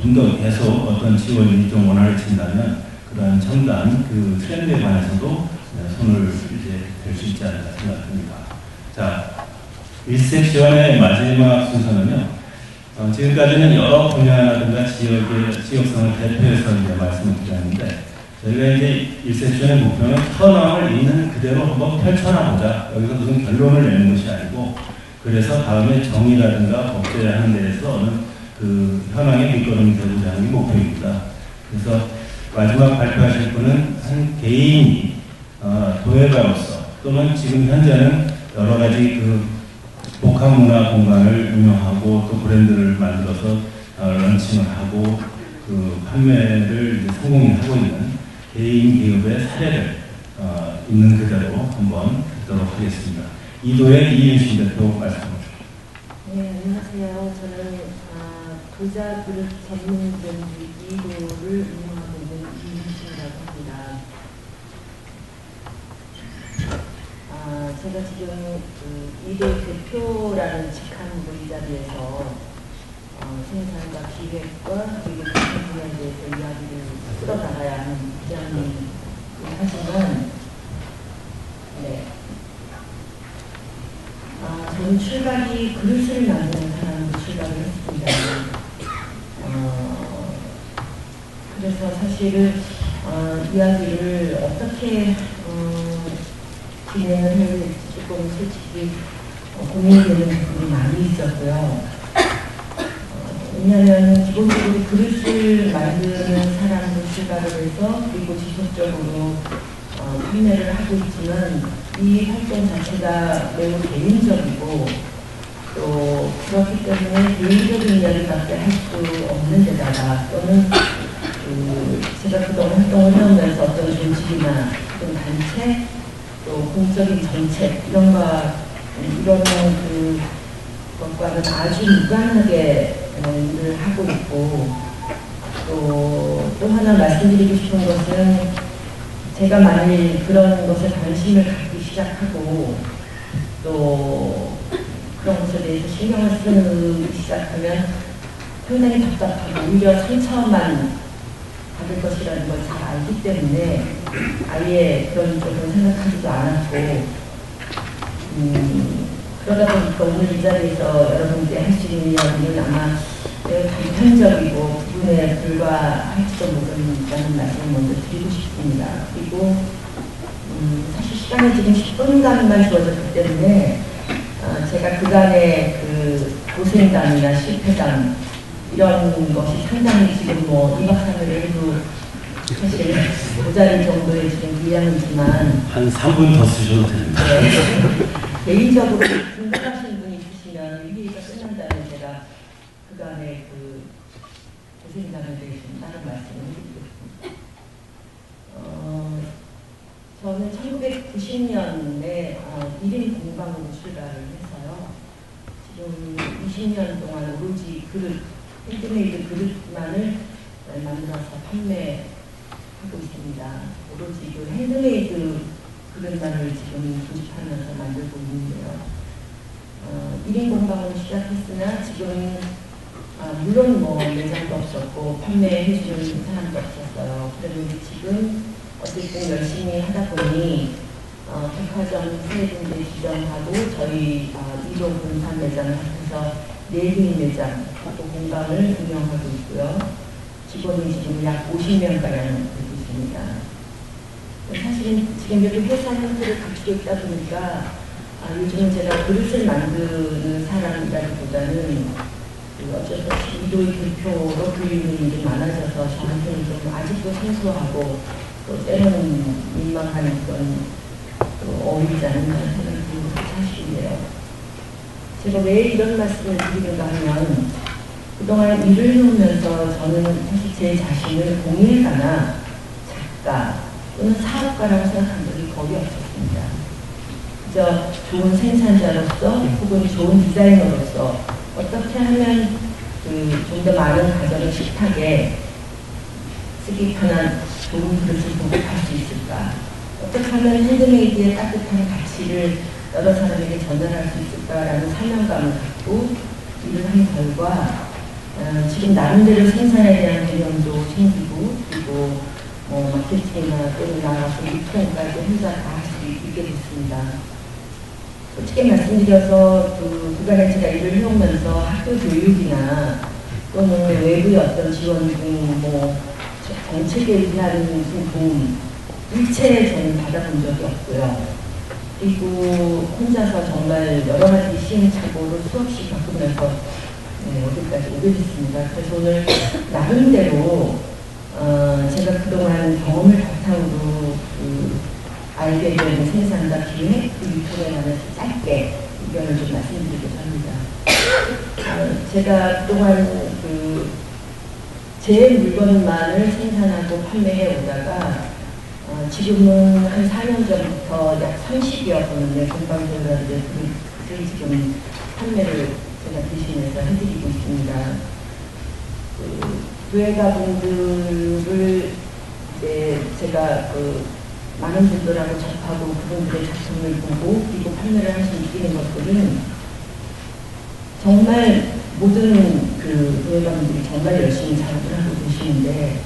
좀 더 계속 어떤 지원이 좀 원활해진다면 그런 첨단 그 트렌드에 관해서도 손을 이제 댈 수 있지 않을까 생각합니다. 자, 1섹션의 마지막 순서는요. 지금까지는 여러 분야라든가 지역성을 대표해서 이제 말씀을 드렸는데, 저희가 이제 1섹션의 목표는 현황을 있는 그대로 한번 펼쳐나보자. 여기서 무슨 결론을 내는 것이 아니고, 그래서 다음에 정의라든가 법제하는 데에서 그 현황의 밑거름이 되고자 하는 게 목표입니다. 그래서 마지막 발표하실 분은 한 개인이 도예가로서 또는 지금 현재는 여러 가지 그 복합문화 공간을 운영하고 또 브랜드를 만들어서 런칭을 하고 그 판매를 이제 성공히 하고 있는 개인 기업의 사례를 있는 그대로 한번 듣도록 하겠습니다. 이도의 이윤신 대표 말씀해 주십시오. 네, 안녕하세요. 저는 도자 그릇 전문 브랜드 이도를 운영하고 있는 이윤신이라고 합니다. 제가 지금 그 이도 대표라는 직함으로 이 자리에서 생산과 기획과 그리고 같은 분야에 대해서 이야기를 끌어나가야 하는 부장님 하지만, 네. 저는 출발이 그릇을 만드는 사람으로 출발을 했습니다. 그래서 사실은 이야기를 어떻게 진행을 해야 될지 조금 솔직히 고민되는 부분이 많이 있었고요. 왜냐하면 기본적으로 그릇을 만드는 사람으로 출발을 해서 그리고 지속적으로 판매를 하고 있지만 이 활동 자체가 매우 개인적이고 또 그렇기 때문에 개인적인 이야기밖에 할 수 없는 데다가 또는 제가 그동안 활동을 해오면서 어떤 조직이나 어떤 단체 또 공적인 정책 이런 그 것과는 아주 무관하게 일을 하고 있고, 또 하나 말씀드리고 싶은 것은 제가 만일 그런 것에 관심을 갖기 시작하고 또 그런 것에 대해서 신경을 쓰기 시작하면 상당히 답답하고 오히려 상처만 받을 것이라는 걸 잘 알기 때문에 아예 그런 쪽으로 생각하지도 않았고, 그러다 보니까 오늘 이 자리에서 여러분께 할 수 있는 이야기는 아마 매우 단편적이고 부분에 불과할지도 모른다는 말씀을 먼저 드리고 싶습니다. 그리고 사실 시간이 지금 10분간만 주어졌기 때문에 제가 그간의 그 고생담이나 실패담 이런 것이 상당히 지금 뭐 2박 3일 해도 사실 모자랄 정도의 지금 분량이지만 한 3분 더 쓰셔도 됩니다. 네. 개인적으로 궁금하신 분이 있으시면 회의가 끝난다면 제가 그간의 그 고생담에 대해서 다른 말씀을 드리겠습니다. 저는 1990년에 1인 공방으로 출발을 해서요. 지금 20년 동안 오로지 그릇, 핸드메이드 그릇만을 만들어서 판매하고 있습니다. 오로지 그 핸드메이드 그릇만을 지금 조직하면서 만들고 있는데요. 1인 공방으로 시작했으나 지금 물론 뭐 매장도 없었고 판매해주는 사람도 없었어요. 그런데 지금 어쨌든 열심히 하다 보니 백화점 세 군데 지정하고 저희 1호 분산 매장을 합해서 4개의 매장 또 공간을 운영하고 있고요. 직원이 지금 약 50명가량 되고 있습니다. 사실은 지금 여기 회사 형태를 갖추고 있다 보니까 요즘은 제가 그릇을 만드는 사람이라기보다는 어쩔 수 없이 이도의 대표로 불리는 일이 많아져서 저한테는 좀 아직도 생소하고 또 때로는 민망한 그런 어울리지 않는 생각이 드는 것도 사실인데요. 제가 왜 이런 말씀을 드리는가 하면 그동안 일을 해오면서 저는 사실 제 자신을 공예가나 작가 또는 사업가라고 생각한 적이 거의 없었습니다. 그저 좋은 생산자로서 혹은 좋은 디자이너로서 어떻게 하면 좀 더 많은 가정의 식탁에 쓰기 편한 좋은 그릇을 공급할 수 있을까? 어떻게 하면 핸드메이드의 따뜻한 가치를 여러 사람에게 전달할 수 있을까라는 사명감을 갖고 일을 한 결과 지금 나름대로 생산에 대한 개념도 생기고 그리고 마케팅이나 또는 나가서 유통까지 혼자 다 할 수 있게 됐습니다. 솔직히 말씀드려서 그간에 제가 일을 해오면서 학교 교육이나 또는 외부의 어떤 지원 등 정책에 의한 무슨 도움 일체 저는 받아본 적이 없고요. 그리고 혼자서 정말 여러 가지 시행착오를 수없이 겪으면서 어디까지 오게 됐습니다. 그래서 오늘 나름대로 제가 그동안 경험을 바탕으로 알게 된 생산과 기획, 유통에 관해서 짧게 의견을 좀 말씀드리고자 합니다. 제가 그동안 제 물건만을 생산하고 판매해 오다가 지금은 한 4년 전부터 약 30여 분의 공방들한테 그를 지금 판매를 제가 대신해서 해드리고 있습니다. 부회가분들을 이제 제가 많은 분들하고 접하고 그분들의 작품을 보고 그리고 판매를 할 수 있는 것들은 정말 모든 부회가분들이 정말 열심히 작업을 하고 계시는데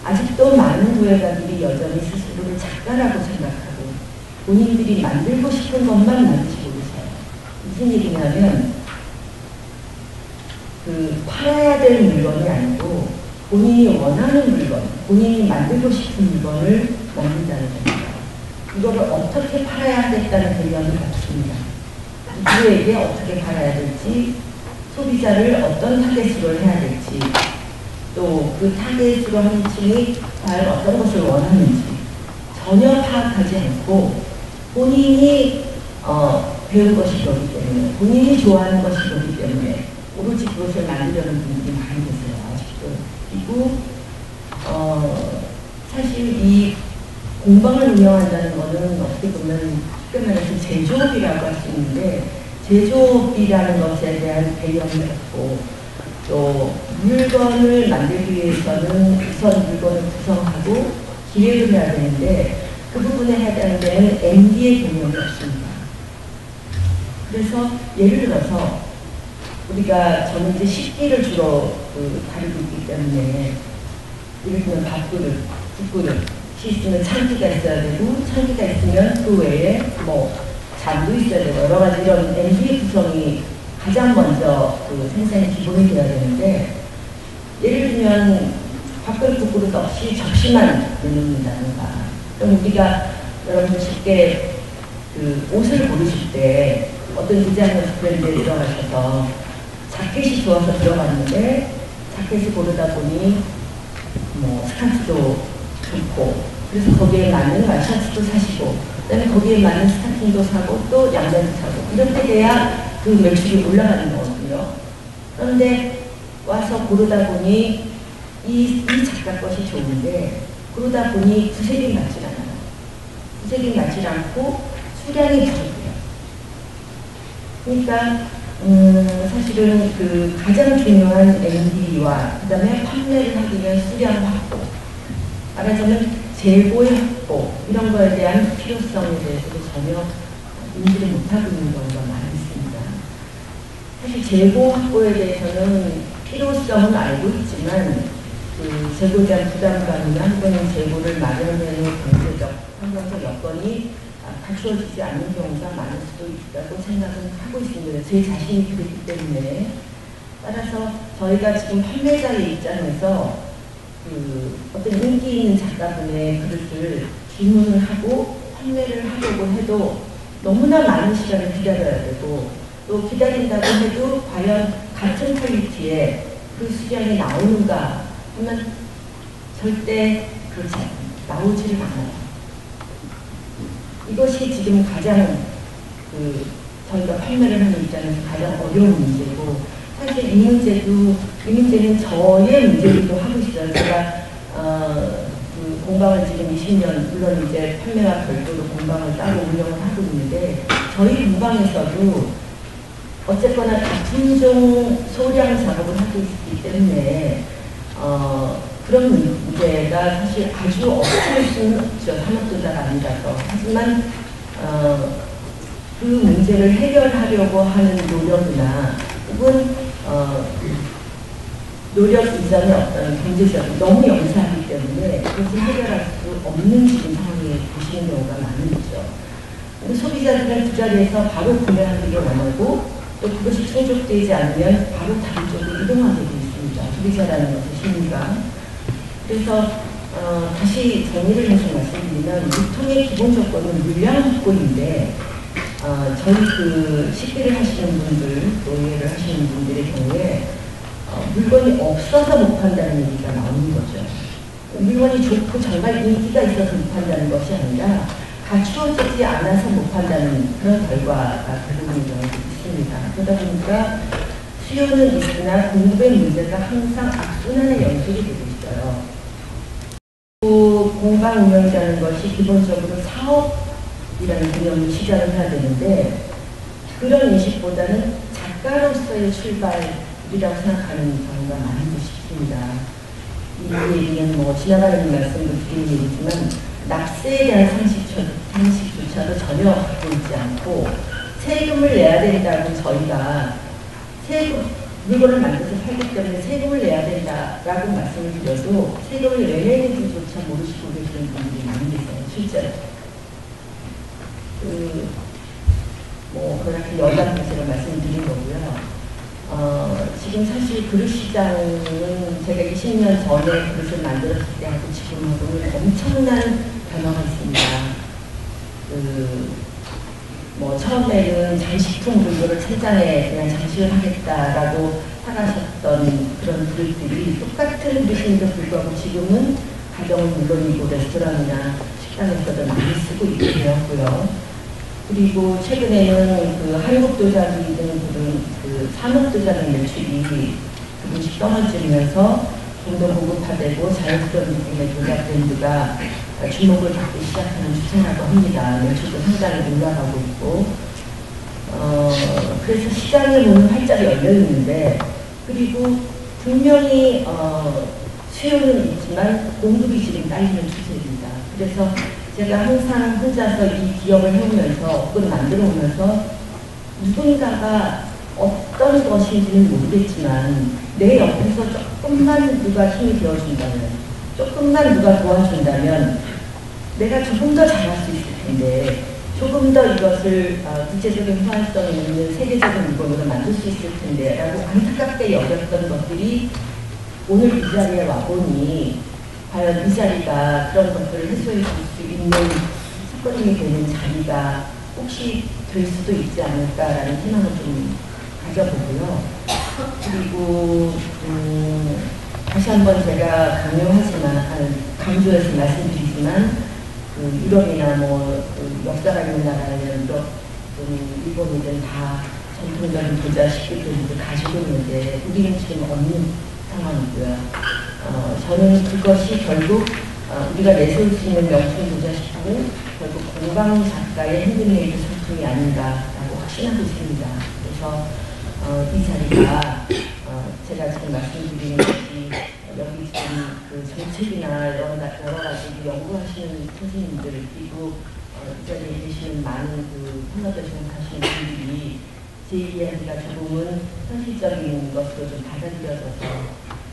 아직도 많은 부회가들이 여전히 스스로를 작가라고 생각하고 본인들이 만들고 싶은 것만 만드시고 계세요. 무슨 얘기냐면 팔아야 될 물건이 아니고 본인이 원하는 물건, 본인이 만들고 싶은 물건을 만든다는 겁니다. 이거를 어떻게 팔아야 하겠다는 개념이 없습니다. 누구에게 어떻게 팔아야 될지, 소비자를 어떤 타겟으로 해야 될지, 또 그 타겟으로 하는 층이 과연 어떤 것을 원하는지 전혀 파악하지 않고 본인이 배운 것이 그렇기 때문에, 본인이 좋아하는 것이 그렇기 때문에 오로지 그것을 만들려는 분들이 많이 계세요. 아직도. 그리고 사실 이 공방을 운영한다는 것은 어떻게 보면 쉽게 말해서 제조업이라고 할 수 있는데 제조업이라는 것에 대한 개념이 없고 또 물건을 만들기 위해서는 우선 물건을 구성하고 기획을 해야 되는데 그 부분에 해당되는 데는 MD의 개념이 없습니다. 그래서 예를 들어서 저는 이제 식기를 주로 다루고 있기 때문에 예를 들면 밥그릇, 국그릇, 있으면 참기가 있어야 되고 참기가 있으면 그 외에 잔도 있어야 되고 여러 가지 이런 MD의 구성이 가장 먼저 생산의 기본이 되어야 되는데 예를 들면 밥그릇, 국그릇 없이 접시만 내놓는다든가 그럼 우리가 여러분들 쉽게 옷을 고르실 때 어떤 디자이너 브랜드에 들어가셔서 자켓이 좋아서 들어갔는데 자켓을 고르다 보니 스카트도 좋고 그래서 거기에 맞는 와이셔츠도 사시고 그다음에 거기에 맞는 스타킹도 사고 또 양말도 사고 이렇게 돼야 그 매출이 올라가는 거거든요. 그런데 와서 고르다 보니 이 작가 것이 좋은데 그러다 보니 구색이 맞지 않아요. 구색이 맞지 않고 수량이 부족해요. 그러니까 사실은 가장 중요한 MD와 그 다음에 판매를 하기 위한 수량 확보, 말하자면 재고의 확보 이런 거에 대한 필요성에 대해서도 전혀 인지를 못하고 있는 경우가 많이 있습니다. 사실 재고 확보에 대해서는 필요성은 알고 있지만 재고에 대한 부담감이나 한 번은 재고를 마련하는 경제적, 환경적 여건이 갖추어지지 않는 경우가 많을 수도 있다고 생각은 하고 있습니다. 제 자신이 그랬기 때문에. 따라서 저희가 지금 판매자의 입장에서 어떤 인기 있는 작가분의 글을 주문을 하고 판매를 하려고 해도 너무나 많은 시간을 기다려야 되고, 또 기다린다고 해도 과연 같은 퀄리티의 그 수량이 나오는가 하면 절대 그렇지 않습니다. 나오지를 않아요. 이것이 지금 가장 저희가 판매를 하는 입장에서 가장 어려운 문제고, 사실 이 문제는 저의 문제이기도 하고 있어요. 제가 공방을 지금 20년, 물론 이제 판매와 별도로 공방을 따로 운영을 하고 있는데, 저희 공방에서도 어쨌거나 같은 종 소량 작업을 하고 있기 때문에 그런 문제가 사실 아주 없을 수는 없죠. 산업도자가 아니라서. 하지만 그 문제를 해결하려고 하는 노력이나 혹은 노력 이전의 어떤 경제적 너무 영세하기 때문에 그것을 해결할 수 없는 지금 상황에 보시는 경우가 많은 거죠. 소비자들은 그 자리에서 바로 구매하기를 원하고, 또 그것이 충족되지 않으면 바로 다른 쪽으로 이동하게 되어 있습니다. 소비자라는 것의 심리가. 그래서 다시 정리를 해서 말씀드리면, 유통의 기본 조건은 물량 확보인데, 저희 식비를 하시는 분들, 노예를 하시는 분들의 경우에 물건이 없어서 못 판다는 얘기가 나오는 거죠. 물건이 좋고 정말 인기가 있어서 못 판다는 것이 아니라 갖추어지지 않아서 못 판다는 그런 결과가 되는 경우도 있습니다. 그러다 보니까 수요는 있으나 공급의 문제가 항상 악순환의 연속이 되고 있어요. 공방 운영이라는 것이 기본적으로 사업이라는 개념을 시작을 해야 되는데, 그런 인식보다는 작가로서의 출발이라고 생각하는 경우가 많은 것 싶습니다. 이 얘기는 뭐 지나가는 말씀도 드리는 얘기지만, 납세에 대한 상식조차도 전혀 갖고 있지 않고, 세금을 내야 된다고 저희가 물건을 만들어서 팔기 때문에 세금을 내야 된다라고 말씀을 드려도 세금을 왜 내는지조차 모르시고 계시는 분들이 많이 계세요. 실제로. 그렇게 여담해서 말씀드린 거고요. 지금 사실 그릇 시장은 제가 20년 전에 그릇을 만들었을 때하고 지금하고는 엄청난 변화가 있습니다. 처음에는 장식품 물건을 3장에 그냥 장식을 하겠다라고 사가셨던 그런 그릇들이 똑같은 그릇임에도 불구하고 지금은 가정은 물론이고 레스토랑이나 식당에서도 많이 쓰고 있게 되었고요. 그리고 최근에는 한국도자기 등 그런 산업도자기 매출이 조금씩 떨어지면서 좀 더 고급화되고 자연스러운 느낌의 도자 브랜드가 주목을 받기 시작하는 추세라고 합니다. 매출도 상당히 올라가고 있고, 그래서 시장의 문은 활짝 열려 있는데, 그리고 분명히 수요는 있지만 공급이 지금 딸리는 추세입니다. 그래서 제가 항상 혼자서 이 기업을 해오면서 업을 만들어 오면서 누군가가 어떤 것인지는 모르겠지만 내 옆에서 조금만 누가 힘이 되어준다면, 조금만 누가 도와준다면 내가 조금 더 잘할 수 있을 텐데, 조금 더 이것을 국제적인 호환성 있는 세계적인 물건으로 만들 수 있을 텐데 라고 안타깝게 여겼던 것들이 오늘 이 자리에 와보니 과연 이 자리가 그런 것들을 해소해 줄 수 있는 첫걸음이 되는 자리가 혹시 될 수도 있지 않을까라는 희망을 좀 가져보고요. 그리고 다시 한번 제가 강조해서 말씀드리지만 유럽이나 역사가 있는 나라는 유럽, 일본이든 다 전통적인 도자 식기들을 가지고 있는데 우리는 지금 없는 상황이고요. 저는 그것이 결국 우리가 내세울 수 있는 명품 도자 식품은 결국 공방 작가의 핸드메이드 상품이 아닌가라고 확신하고 있습니다. 그래서 이 자리가 제가 지금 말씀드리는 것이 여기 지금 정책이나 여러 가지 연구하시는 선생님들, 그리고 이 자리에 계시는 많은 산업에 종사하시는 분들이 제 이야기가 조금은 현실적인 것으로 좀 받아들여져서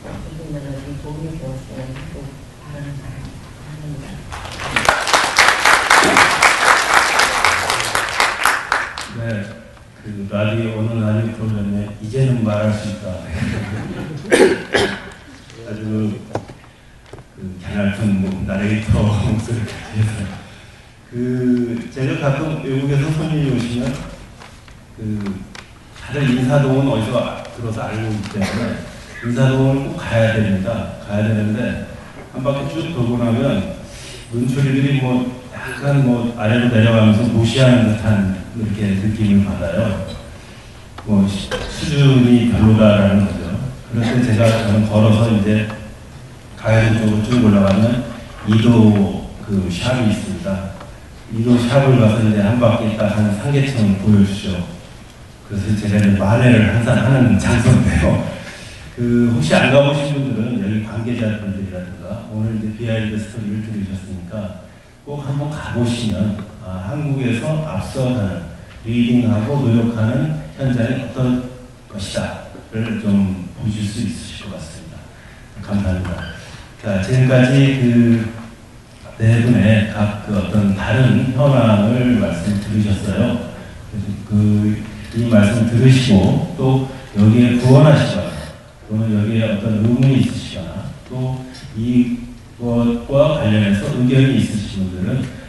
선생님한테 좀 도움이 되었으면 하고 바라는 바람입니다. 감사합니다. 그 라디오 어느 라디오 프로그램에 이제는 말할 수 있다. 아주 그 가냘픈 뭐 나레이터 목소리까지 해서 제가 가끔 외국에서 손님이 오시면 다들 인사동은 어디서 들어서 알고 있기 때문에 인사동을 꼭 가야 됩니다. 가야 되는데 한 바퀴 쭉 돌고 나면 눈초리들이 뭐 약간 뭐 아래로 내려가면서 무시하는 듯한 이렇게 느낌을 받아요. 뭐 수준이 별로다라는 거죠. 그래서 저는 걸어서 이제 가야금 쪽으로 쭉 올라가면 2도 그 샵이 있습니다. 2도 샵을 가서 이제 한 바퀴 딱 한 상계층을 보여주죠. 그래서 제가 이제 만회를 항상 하는 장소인데요. 혹시 안 가보신 분들은 여기 관계자분들이라든가 오늘 이제 비하인드 스토리를 들으셨으니까 꼭 한번 가보시면 한국에서 앞서가는 리딩하고 노력하는 현장이 어떤 것이다를 좀 보실 수 있으실 것 같습니다. 감사합니다. 자, 지금까지 네 분의 각 어떤 다른 현황을 말씀 들으셨어요. 그래서 이 말씀 들으시고 또 여기에 구원하시거나 또는 여기에 어떤 의문이 있으시거나 또 이것과 관련해서 의견이 있으신 분들은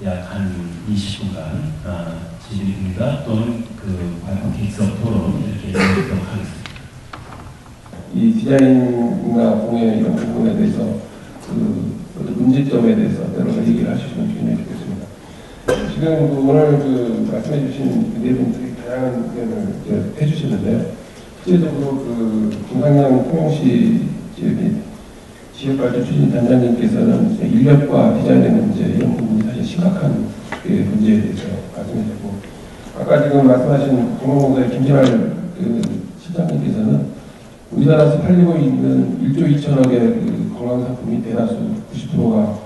약 한 20분간 질의응답 또는 객석 토론 이렇게 해보도록 하겠습니다. 이 디자인이나 공예 이런 부분에 대해서 문제점에 대해서 여러 가지 얘기를 하시면 굉장히 좋겠습니다. 지금 오늘 말씀해 주신 네 분들이 다양한 의견을 해주시는데요. 실제적으로 김상양 통영시 지역발전 추진 단장님께서는 인력과 디자인의 문제 이런 부분이 사실 심각한 문제에 대해서 말씀해 주고 아까 지금 말씀하신 공항공사의 김진환 실장님께서는 우리나라에서 팔리고 있는 1조 2천억의 관광상품이 대다수 90%가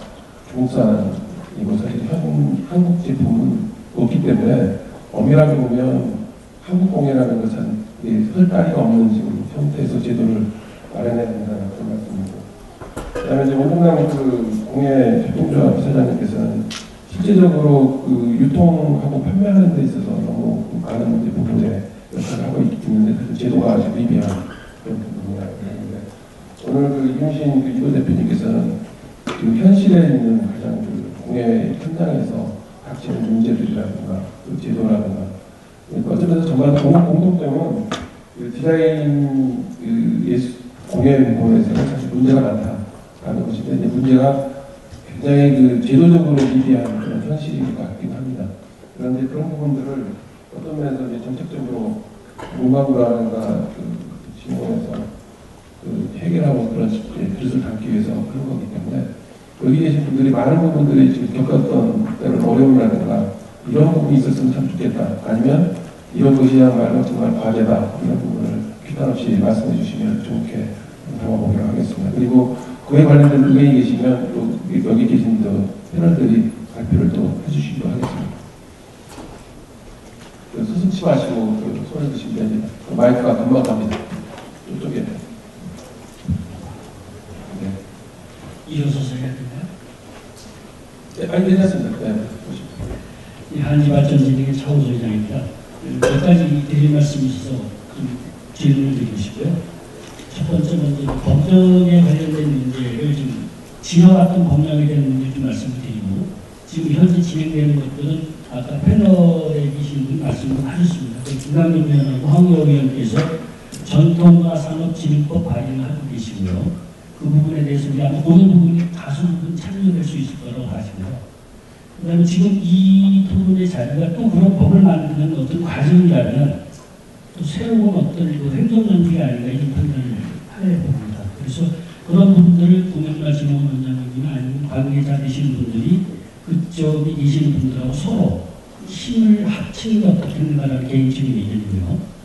중국산이고 사실 한국 제품은 없기 때문에 엄밀하게 보면 한국 공예라는 것은 설 따위가 없는 지금 형태에서 제도를 마련해야 된다는 그런 말씀입니다. 그 다음에 이제 오동남 공예 협동조합 이사장님께서는 실제적으로 유통하고 판매하는 데 있어서 너무 많은 부분에 역할을 하고 있는데 사실 제도가 아직 미비한 그런 부분이라고 하는데 오늘 이윤신 이호 대표님께서는 현실에 있는 가장 공예 현장에서 닥치는 문제들이라든가 제도라든가 어쩌면서 정말 공통점은 디자인 공예 부분에서는 사실 문제가 많다라는 것인데 이제 문제가 굉장히 제도적으로 미비한 그런 현실인 것 같긴 합니다. 그런데 그런 부분들을 어떤 면에서 이제 정책적으로 문화부라든가 진흥에서 해결하고 그런 뜻을 담기 위해서 그런 거기 때문에 여기 계신 분들이 많은 부분들이 지금 겪었던 때론 어려움이라든가 이런 부분이 있었으면 참 좋겠다. 아니면 이런 것이야말로 정말 과제다. 이런 부분을 규탄 없이 말씀해 주시면 좋게 담아보도록 하겠습니다. 그리고 그에 관련된 의견이 계시면 또 여기 계신 패널들이 발표를 또 해주시기도 하겠습니다. 수습치 마시고 손을 드시면 됩니다. 마이크가 금방 갑니다. 이쪽에. 네. 이어서서 해야 되나요? 네, 아니 괜찮습니다. 네, 이 한지발전진흥의 차우수 회장입니다. 몇 가지 드릴 말씀이 있어서 좀 질문을 드리고 싶고요. 첫 번째는 이제 법정에 관련된 문제를 좀 지나왔던 법령에 대한 문제를 좀 말씀을 드리고 지금 현재 진행되는 것들은 아까 패널에 계신 분 말씀을 하셨습니다. 김강림 의원하고 황교안 의원께서 전통문화산업진흥법 발의를 하고 계시고요. 그 부분에 대해서 우리 아마 그런 부분이 다수 부분 참여될 수 있을 거라고 하시고요. 그 다음에 지금 이 토론의 자리가 또 그런 법을 만드는 어떤 과정이라면 또 새로운 어떤 행정정비가 아닌가 이런 판단을 해야 봅니다. 그래서 그런 부분들을 공영문화진흥원장님이나 아니면 관계자 되시는 분들이 그쪽에 계시는 분들하고 서로 힘을 합치는 게 어떻겠는가라는 개인적인 의견이고요.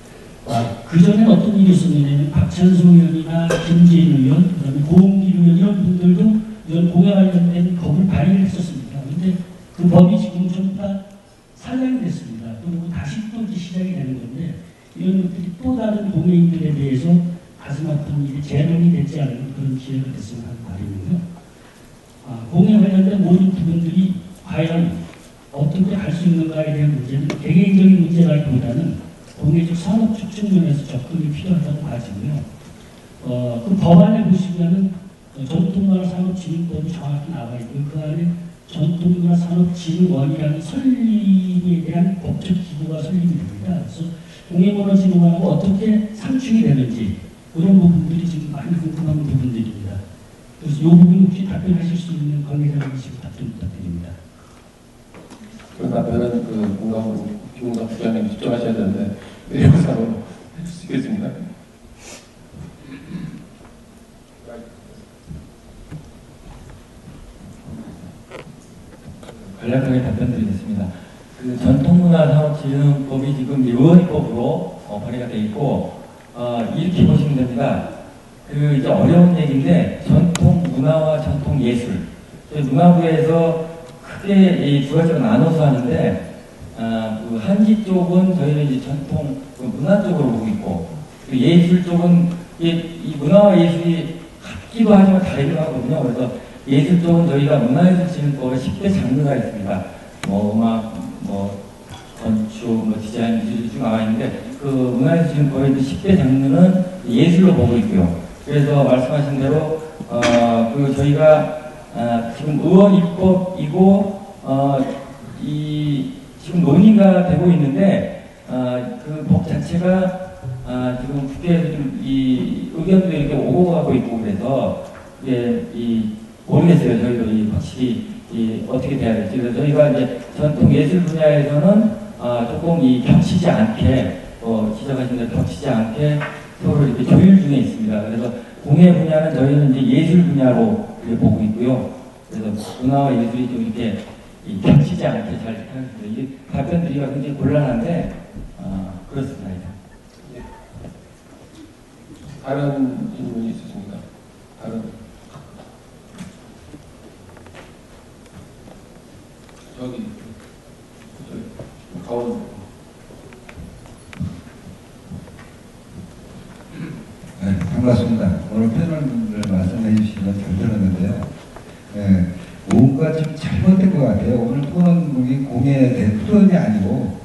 그전에 어떤 일이 있었냐면 박찬성 의원이나 김재인 의원, 그 다음에 고흥길 의원 이런 분들도 이런 공약 관련된 법을 발의를 했었습니다. 그런데 그 법이 지금 전부 다 산량이 됐습니다. 그리고 다시 또 시작이 되는 건데 이런 것들이 또 다른 공예인들에 대해서 가슴 아픈 일이 재난이 되지 않는 그런 기회가 됐으면 하는 바람이고요. 공예 관련된 모든 부분들이 과연 어떻게 할 수 있는가에 대한 문제는 개개인적인 문제라고 문제라기보다는 공예적 산업적 측면에서 접근이 필요하다고 봐지고요. 그 법안에 보시면은 전통문화산업진흥법이 정확히 나와 있고요. 그 안에 전통문화산업진흥원이라는 설립에 대한 법적 기구가 설립이 됩니다. 그래서 공예문화진흥원하고 어떻게 상충이 되는지 그런 부분들이 지금 많이 궁금한 부분들입니다. 그래서 이 부분 혹시 답변하실 수 있는 관계자님이시고 답변 부탁드립니다. 그 답변은 그 김웅남 부장님 직접 하셔야 되는데 영상으로 해줄 수 있겠습니다. 간략하게 답변드리겠습니다. 그 전통문화산업진흥법이 지금 의원법으로 발의가 되어 있고 이렇게 보시면 됩니다. 그 이제 어려운 얘기인데 전통 문화와 전통 예술. 문화부에서 크게 이 두 가지로 나눠서 하는데 그 한지 쪽은 저희는 이제 전통 그 문화 쪽으로 보고 있고 그 예술 쪽은 이 문화와 예술이 같기도 하지만 다르기도 하거든요. 그래서 예술 쪽은 저희가 문화예술진흥법에 10대 장르가 있습니다. 뭐 음악, 뭐 건축, 뭐 디자인 쭉 나와 있는데 그 문화예술진흥법의 10대 장르는 예술로 보고 있고요. 그래서 말씀하신 대로 그 저희가 지금 의원 입법이고 이 지금 논의가 되고 있는데 그 법 자체가 지금 국회에서 좀 이 의견도 이렇게 오고 가고 있고 그래서 이게 모르겠어요. 저희도 확실히 어떻게 돼야 될지. 그래서 저희가 이제 전통 예술 분야에서는 조금 겹치지 않게 지적하신 대로 겹치지 않게 서로 이렇게 조율 중에 있습니다. 그래서 공예 분야는 저희는 이제 예술 분야로 이렇게 보고 있고요. 그래서 문화와 예술이 좀 이렇게 겹치지 않게 잘 하겠습니다. 이게 답변드리기가 굉장히 곤란한데 그렇습니다. 네. 다른 질문이 있으십니까? 다른 저기 가운데. 네, 반갑습니다. 오늘 패널분들 말씀해 주시는 건 잘 들었는데요. 네, 뭔가 좀 잘못된 것 같아요. 오늘 토론이 공예 대토론이 아니고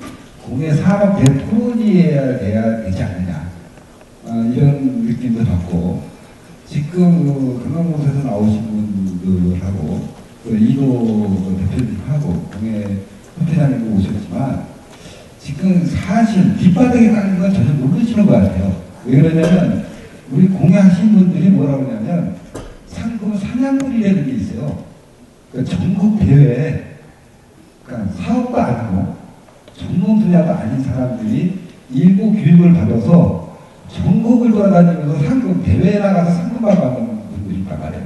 공예 산업 대토론이어야 되지 않느냐. 이런 느낌도 받고 지금 금강공사에서 나오신 분들하고 이도 대표님하고 공예 협회장님도 오셨지만 지금 사실 뒷바닥에 깔린 건 전혀 모르시는 것 같아요. 왜 그러냐면 우리 공예하신 분들이 뭐라고 하냐면 상금 사냥꾼이라는 게 있어요. 그러니까 전국 대회에 그러니까 사업도 안 하고 전문 분야도 아닌 사람들이 일부 교육을 받아서 전국을 돌아다니면서 상금 대회에 나가서 상금을 받는 분들이 있단 말이에요.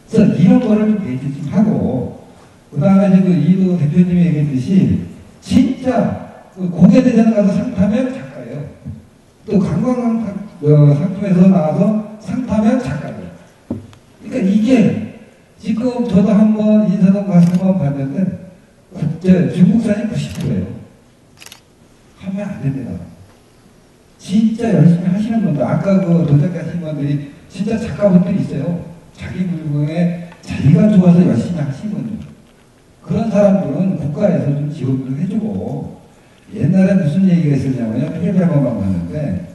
그래서 이런 거를 좀 얘기 좀 하고 그 다음에 지금 이도 대표님이 얘기했듯이 진짜 공예대전 가서 상 타면 작가예요. 또 관광 상품에서 나와서 상 타면 작가예요. 그러니까 이게 지금 저도 한번 인사동 가서 한번 봤는데 중국산이 90%예요. 하면 안 됩니다. 진짜 열심히 하시는 분들, 아까 그 도착하신 분들이 진짜 작가분들이 있어요. 자기 물건에 자기가 좋아서 열심히 하시는 분들. 그런 사람들은 국가에서 좀 지원을 해주고, 옛날에 무슨 얘기가 있었냐면요. 텔레비 한번 봤는데,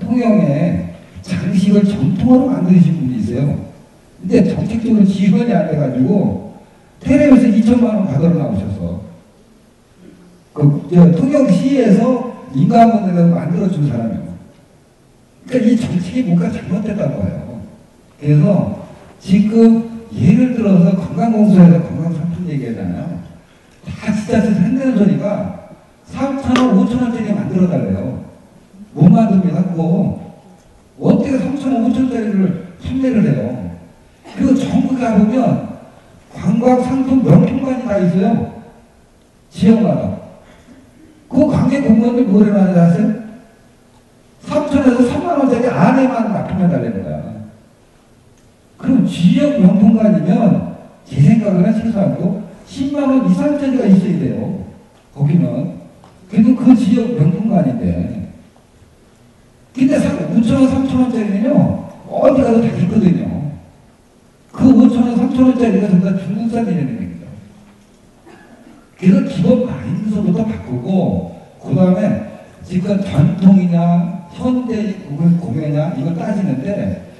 통영에 장식을 전통으로 만드신 분이 있어요. 근데 정책적으로 지원이 안 돼가지고, 텔레비에서 2천만 원 받으러 나오셔서, 통영시에서 인간문화를 만들어준 사람이에요. 그러니까 이 정책이 뭔가 잘못됐다고 해요. 그래서 지금 예를 들어서 관광공사에서 관광상품 얘기하잖아요. 다 진짜 흔드는 소리가 3,000원, 5,000원짜리 만들어달래요. 못 만듭니다. 그거 어떻게 3,000원, 5,000원짜리를 판매를 해요. 그리고 전국에 가보면 관광상품 명품관이 다 있어요. 지역마다. 그 관계 공무원들 뭐래 하는지 아세요? 3,000원에서 3만원짜리 안에만 납품해 달라는 거야. 그럼 지역 명품관이면 제 생각에는 최소한도 10만원 이상짜리가 있어야 돼요. 거기는. 그래도 그 지역 명품관인데. 근데 5,000원, 3,000원짜리는요, 어디 가도 다 있거든요. 그 5,000원, 3,000원짜리가 전부 다 중국산이라는 얘기입니다. 그래서 기본 마인드서부터 바꾸고 그 다음에 지금 전통이냐 현대 공예냐 이걸 따지는데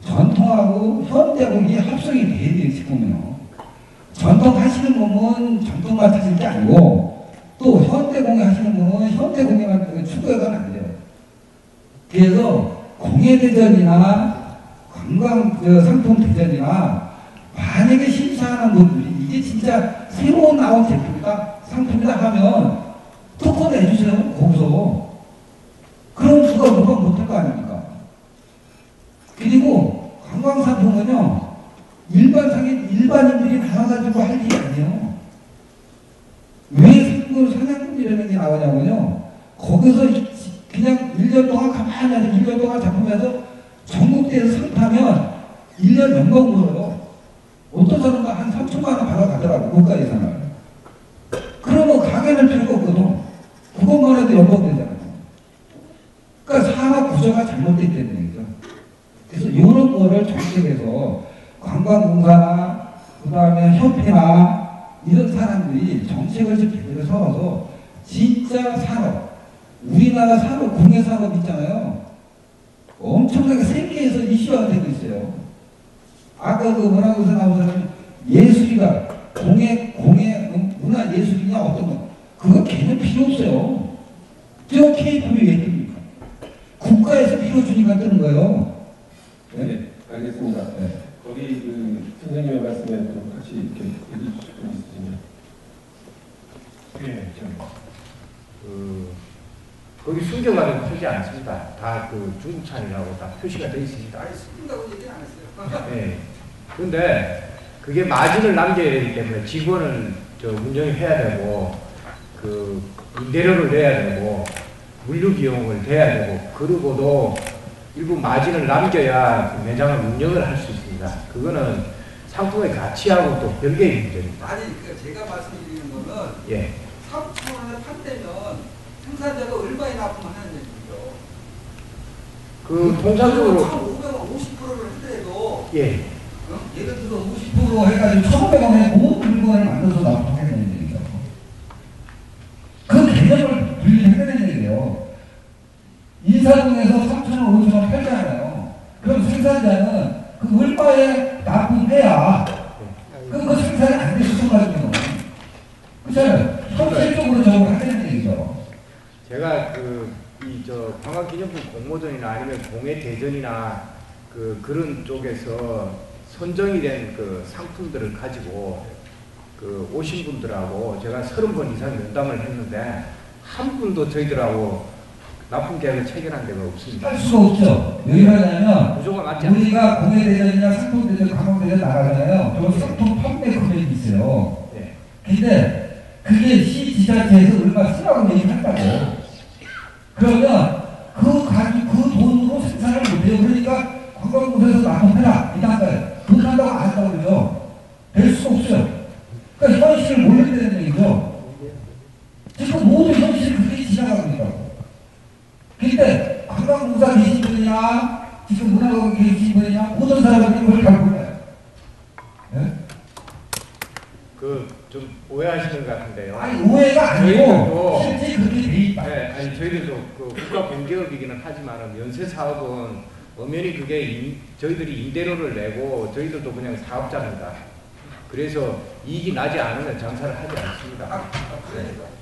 전통하고 현대하고 이게 합성이 돼야 돼요. 지금은요. 전통 하시는 분은 전통만 하실 게 아니고 또 현대 공예 하시는 분은 현대 공예만 추구해가면 안 돼요. 그래서 공예대전이나 관광 상품 대전이나 만약에 심사하는 분들이 이게 진짜 새로 나온 제품이다 상품이다 하면 특허 내주세요. 거기서. 그럼 누가 못할 거 아닙니까? 그리고 관광상품은요 일반인들이 나와가지고 할 일이 아니에요. 왜 상향분이라는 게 나오냐면요 거기서 그냥 1년 동안 가만히 앉아서 1년 동안 작품해서 전국대에서 상 타면 1년 연봉 벌어요. 어떤 사람은 한 3천만 원 받아가더라고 국가 예산을. 그러면 가게를 필요가 없거든. 그것만 해도 연봉 되잖아요. 그러니까 산업 구조가 잘못됐기 때문이죠. 그래서 이런 거를 정책에서 관광공사나 그 다음에 협회나 이런 사람들이 정책을 좀 제대로 세워서 진짜 산업, 우리나라 산업, 공예산업 있잖아요. 엄청나게 세계에서 이슈화가 되고 있어요. 아까 그 뭐라고 나온 사람은 예술이가 공예, 문화 예술이냐 어떤 거 그거 개념 필요 없어요. 저 K-팝이 왜 뜹니까? 국가에서 밀어주니까 뜨는 거예요. 네, 알겠습니다. 네. 거기 그 선생님의 말씀에 좀 같이 이렇게 해주실 분 있으시면. 예, 거기 숨겨가지고 표시 않습니다. 다 그 중국산이라고 다 표시가 되어 있습니다. 아니 숨긴다고 얘기는 안 했어요. 예. 그런데 그게 마진을 남겨야 되기 때문에 직원을 운영해야 되고 그 임대료를 내야 되고 물류 비용을 대야 되고 그러고도 일부 마진을 남겨야 그 매장을 운영을 할 수 있습니다. 그거는 상품의 가치하고 또 별개의 문제입니다. 아니 그러니까 제가 말씀드리는 거는 예. 3천 원에 판대면 생산자가 얼마에 납품하는 얘기죠. 그 통상적으로 1,500원 50%를 하더라도 예. 예를 들어서 50% 해가지고 1,500원에 모든 물건을 만들어서 납품해야 되는 얘기죠. 그 개념을 분리해야 되는 얘기예요. 인사동에서 3,000원, 5,000원 팔잖아요. 그럼 생산자는 그 얼마에 납품해야 그 생산이 안 돼서 순간적으로. 그렇잖아요. 현실적으로 저걸 해야 되는 얘기죠. 제가 관광기념품 공모전이나 아니면 공예대전이나 그런 쪽에서 선정이 된 그 상품들을 가지고 오신 분들하고 제가 30번 이상 면담을 했는데 한 분도 저희들하고 납품 계약을 체결한 데가 없습니다. 할 수가 없죠. 왜 그러냐면 구조가 맞지 않습니다. 우리가 공예대전이나 상품대전, 관광대전 나가잖아요. 저 상품 판매 금액이 있어요. 네. 근데 그게 시지자체에서 얼마 쓰라고 얘기한다고. 그러면 그 돈으로 생산을 못해요. 그러니까 관광공사에서 납품해라. 이 단가에. 돈 한다고 안 한다고 그러죠. 될 수가 없어요. 그러니까 현실을 몰라야 되는 얘기죠. 지금 모든 현실이 그렇게 지나가고 있다고. 근데 관광공사 계신 분이나 지금 문화관 계신 분이나 모든 사람들이 그걸 잘 몰라요. 네? 좀 오해하시는 것 같은데요. 아니 오해가 아니고 저희들도 실제 그렇게 돼 있다. 네, 아니 저희들도 국가 공개업이기는 하지만 연쇄 사업은 엄연히 그게 저희들이 임대료를 내고 저희들도 그냥 사업자입니다. 그래서 이익이 나지 않으면 장사를 하지 않습니다.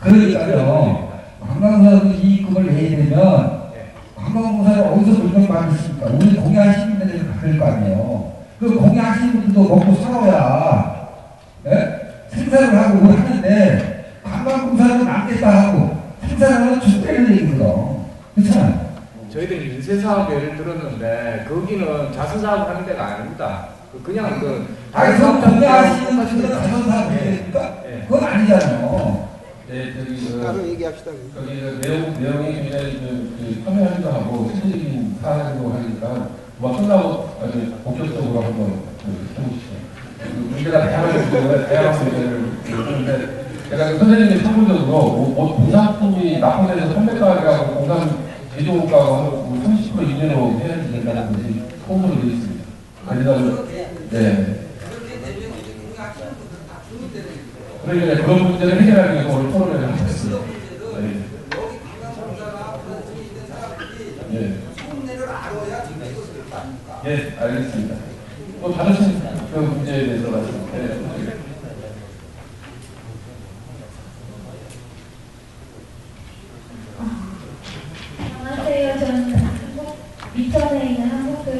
그러니까요. 관광사도 이익금을 내야 되면 네. 관광공사를 어디서 물건을 받으십니까? 우리 공예하시는 분들이 받을 거 아니에요. 그 공예하시는 분들도 먹고 살아야 생산을 하고 하는데 관광공사는 남겠다 하고 생산을 죽대는 얘기거든. 그렇잖아요. 저희들이 인쇄사업 예를 들었는데 거기는 자선사업을 하는 데가 아닙니다. 그냥 아니 그럼 공예하시는 분들은 자선사업입니까? 네. 그건 아니잖아요. 네, 따로 얘기합시다. 여기 내용이 굉장히 판매하기도 하고 세부적인 사안도 하니까 끝나고 아주 본격적으로 한번 해보시죠. 문제가 다양한 문제를 하는데 제가 선생님이 참고적으로 공산품이 납품돼서 판매가가 공산 제조가가 30% 이내로 해야지 된다는 것이 통보로 되어 있습니다. 아니면 네. 그러니까 그런 문제를 해결하기 위해서 오늘 토론을 하고 있습니다.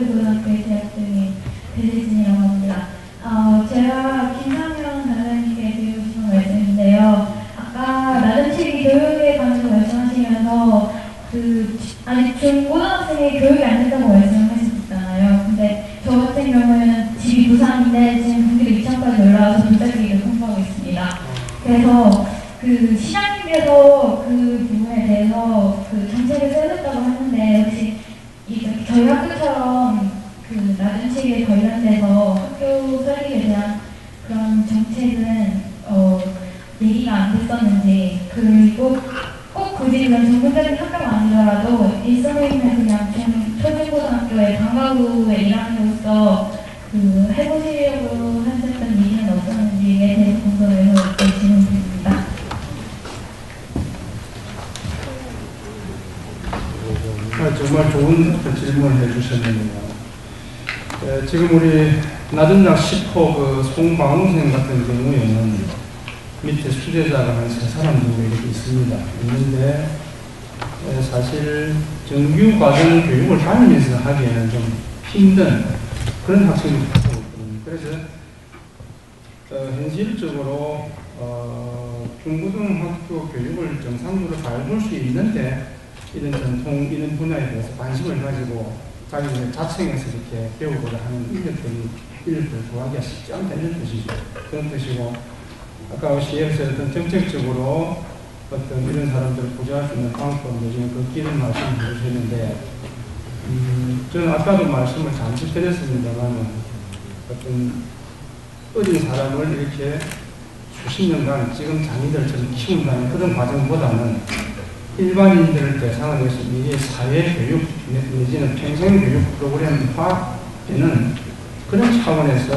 서울고등학교에 재학 중인 배재진이라고 합니다. 제가 김상현 단장님께 드리고 싶은 말씀인데요. 아까 낮은치기 교육에 관해서 말씀하시면서 아직 중고등학생이 교육이 안 됐다고 말씀하셨잖아요. 근데 저 같은 경우에는 집이 부산인데 지금 경기도 이천까지 올라와서 돌짜기를 공부하고 있습니다. 그래서 시장님께서 그 부분에 대해서 정책을 세웠다고 하는데 혹시 저희 학교처럼 낮은치기에 관련돼서 학교 설립에 대한 그런 정책은 얘기가 안 됐었는지, 그리고 꼭 굳이 그런 전문적인 학교가 아니더라도 일선에 있는 그냥 초중고등학교의 방과후에 일하면서 해보시려고 하셨던 얘기는 없었는지에 대해서 궁금해서 질문드립니다. 정말 좋은 질문을 해주셨는데요. 지금 우리 낮은작 10호 송방우생 같은 경우에는 밑에 수제자가 한 3사람 정도 이렇게 있습니다. 있는데 사실 정규 과정 교육을 다니면서 하기에는 좀 힘든 그런 학생들이 있거든요. 그래서 현실적으로 중고등학교 교육을 정상적으로 잘 볼 수 있는데 이런 전통, 이런 분야에 대해서 관심을 가지고 자기들 자청해서 이렇게 배우고자 하는 인력을 구하기가 쉽지 않다는 뜻이죠. 그런 뜻이고, 아까 CF에서 어떤 정책적으로 어떤 이런 사람들을 보좌할 수 있는 방법 내지는 그 길을 말씀을 해주셨는데, 저는 아까도 말씀을 잠시 드렸습니다만, 어떤 어린 사람을 이렇게 수십 년간 지금 장인들처럼 키운다는 그런 과정보다는 일반인들을 대상으로 해서 이게 사회교육 내지는 평생교육 프로그램화되는 그런 차원에서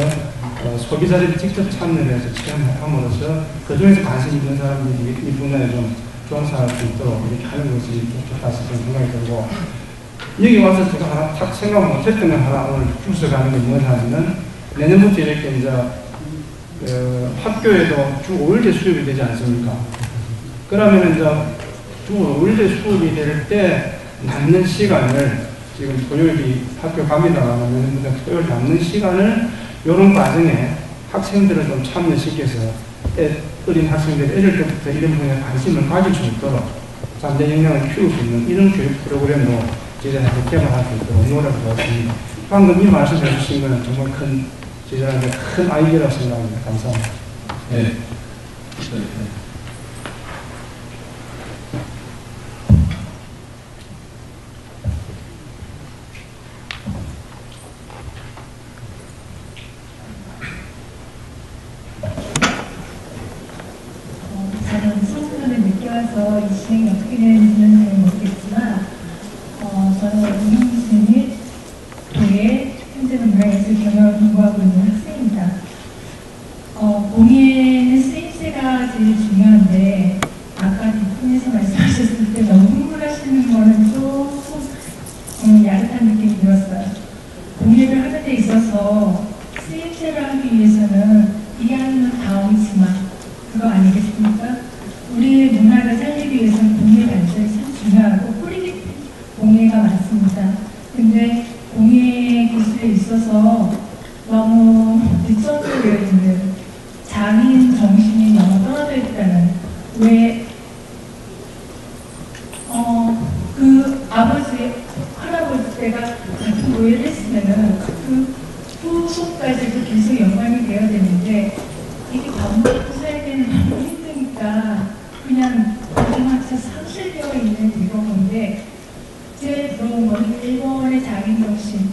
소비자들이 직접 참여해서 체험함으로써 그 중에서 관심 있는 사람들이 이 분야에 좀 종사할 수 있도록 이렇게 하는 것이 좋다 생각이 들고, 여기 와서 제가 하나 탁 생각 못했던 걸 하나 오늘 주워가는 게 뭐냐면, 내년부터 이렇게 이제 학교에도 주 5일제 수업이 되지 않습니까? 그러면 이제 주 5일제 수업이 될 때 남는 시간을, 지금 토요일이 학교 갑니다만 내년부터 토요일 남는 시간을 이런 과정에 학생들을 좀 참여시켜서 어린 학생들이 어릴 때부터 이런 분야에 관심을 가질 수 있도록 잠재 역량을 키울 수 있는 이런 교육 프로그램도 제자한테 개발할 수 있도록 노력을 하겠습니다. 방금 이 말씀해 주신 것은 정말 제자한테 큰 아이디어라고 생각합니다. 감사합니다. 네. 저는 소속감을 늦게 와서 이 진행이 어떻게 되는지는 잘 모르겠지만, 저는 이민순 교회 현재는 문화예술 경영을 공부하고 있는 학생입니다. 공예는 쓰임새가 제일 중요한데, 아까 뒷분에서 말씀하셨을 때 너무 흥분하시는 거는 조금 야릇한 느낌이 들었어요. 공예를 하는 데 있어서 쓰임새를 하기 위해서는 이해하는 다음이지만 그거 아니겠습니까? 우리의 문화를 살리기 위해서는 공예 발전이 참 중요하고 뿌리 공예가 많습니다. 근데 공예 기술에 있어서 너무 뒷전되어 있는 장인 정신이 너무 떨어져 있다는, 왜 그 아버지, 할아버지 때가 같은 노예를 했으면은 그 후속까지도 계속 연관이 되어야 되는데 이게 밥 먹고 살기는 너무 힘드니까 그냥 마지막에 상실되어 있는 대법인데, 제일 부러운 건 일본의 장인 정신,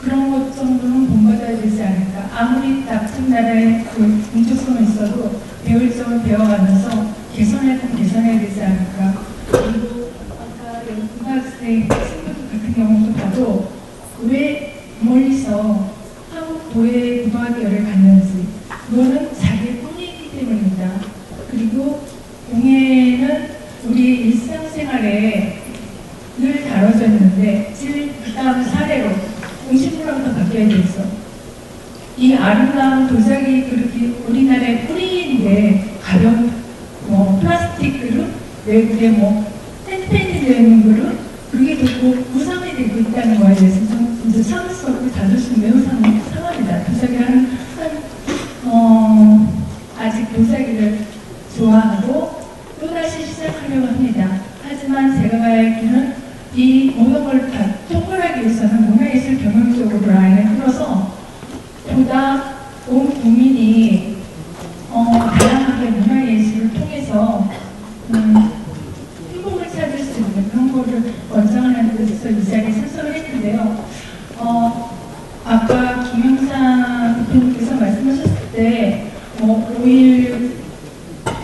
그런 것 정도는 본받아야 되지 않을까. 아무리 같은 나라의 그 민족성이 있어도 배울 점을 배워가면서 개선할 건 개선해야 되지 않을까. 그리고 아까 고등학생 친구들 같은 경우도 봐도 왜 멀리서 한국 도예 고등학교를 갔는지, 그거는 자기의 꿈이기 때문입니다. 그리고 공예는 우리 일상생활에 늘 다뤄져 있는데, 그 다음 사례로 공식문화부터 바뀌어야 되겠어. 이 아름다운 도자기 그릇이 우리나라의 뿌리인데, 가벼운 플라스틱 그릇, 외국에 팬이 되어 있는 그릇, 그게 듣고 구성이 되고 있다는 거에 대해서 좀 진짜 참을 수 없고 자존심 매우 상합니다. 도자기는 아직 도자기를 좋아하고 또다시 시작하려고 합니다. 하지만 제가 봐야기는 이 모든 걸 다 통솔하기 위해서는 문화예술 경영적으로 라인을 풀어서 보다 온 국민이 다양하게 문화예술을 통해서 행복을 찾을 수 있는 그런 거를 권장하는 뜻에서 이 자리에 참석을 했는데요. 아까 김영삼 대표님께서 말씀하셨을 때 5일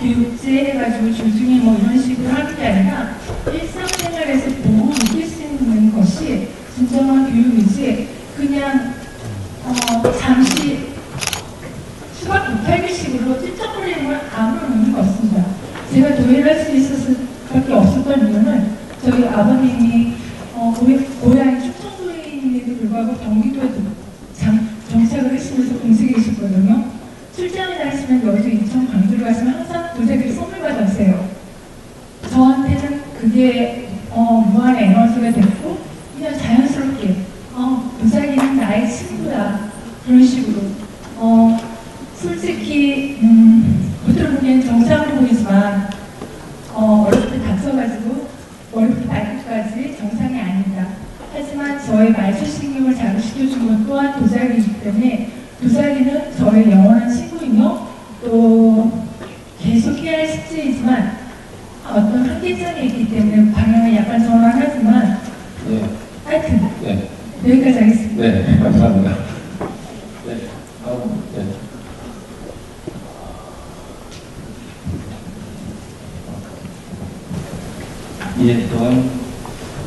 교육제 해가지고 주중에 이런 식으로 하는 게 아니라 일상생활에서 보고 느낄 수 있는 것이 진정한 교육이지 그냥 잠시 수박 못하기식으로 찝쩍거리는 건 아무런 의미가 없습니다. 제가 도예를 할 수 있었을 밖에 없었던 이유는 저희 아버님이 고향이 충청도인에도 불구하고 경기도에도 정착을 하시면서 공직에 계셨거든요. 출장에 다니시면 여주, 인천, 광주로 가시면 항상 도자기를 선물 받으세요. 저한테는 그게 무한 에너지가 됐고 그냥 자연스럽게 도자기는 나의 친구다 그런 식으로 솔직히 겉으로 보기엔 정상으로 보이지만 어렸을 때 다쳐가지고 머리부터 발끝까지 정상이 아닙니다. 하지만 저의 말초신경을 자극시켜준 것 또한 도자기이기 때문에 도자기는 저의 영원한 친구이며 또 계속해야 할 숙제이지만 어떤 한계점이 있기 때문에 방향을 약간 전환하지만 하여튼 여기까지 하겠습니다. 네, 감사합니다. 네, 저는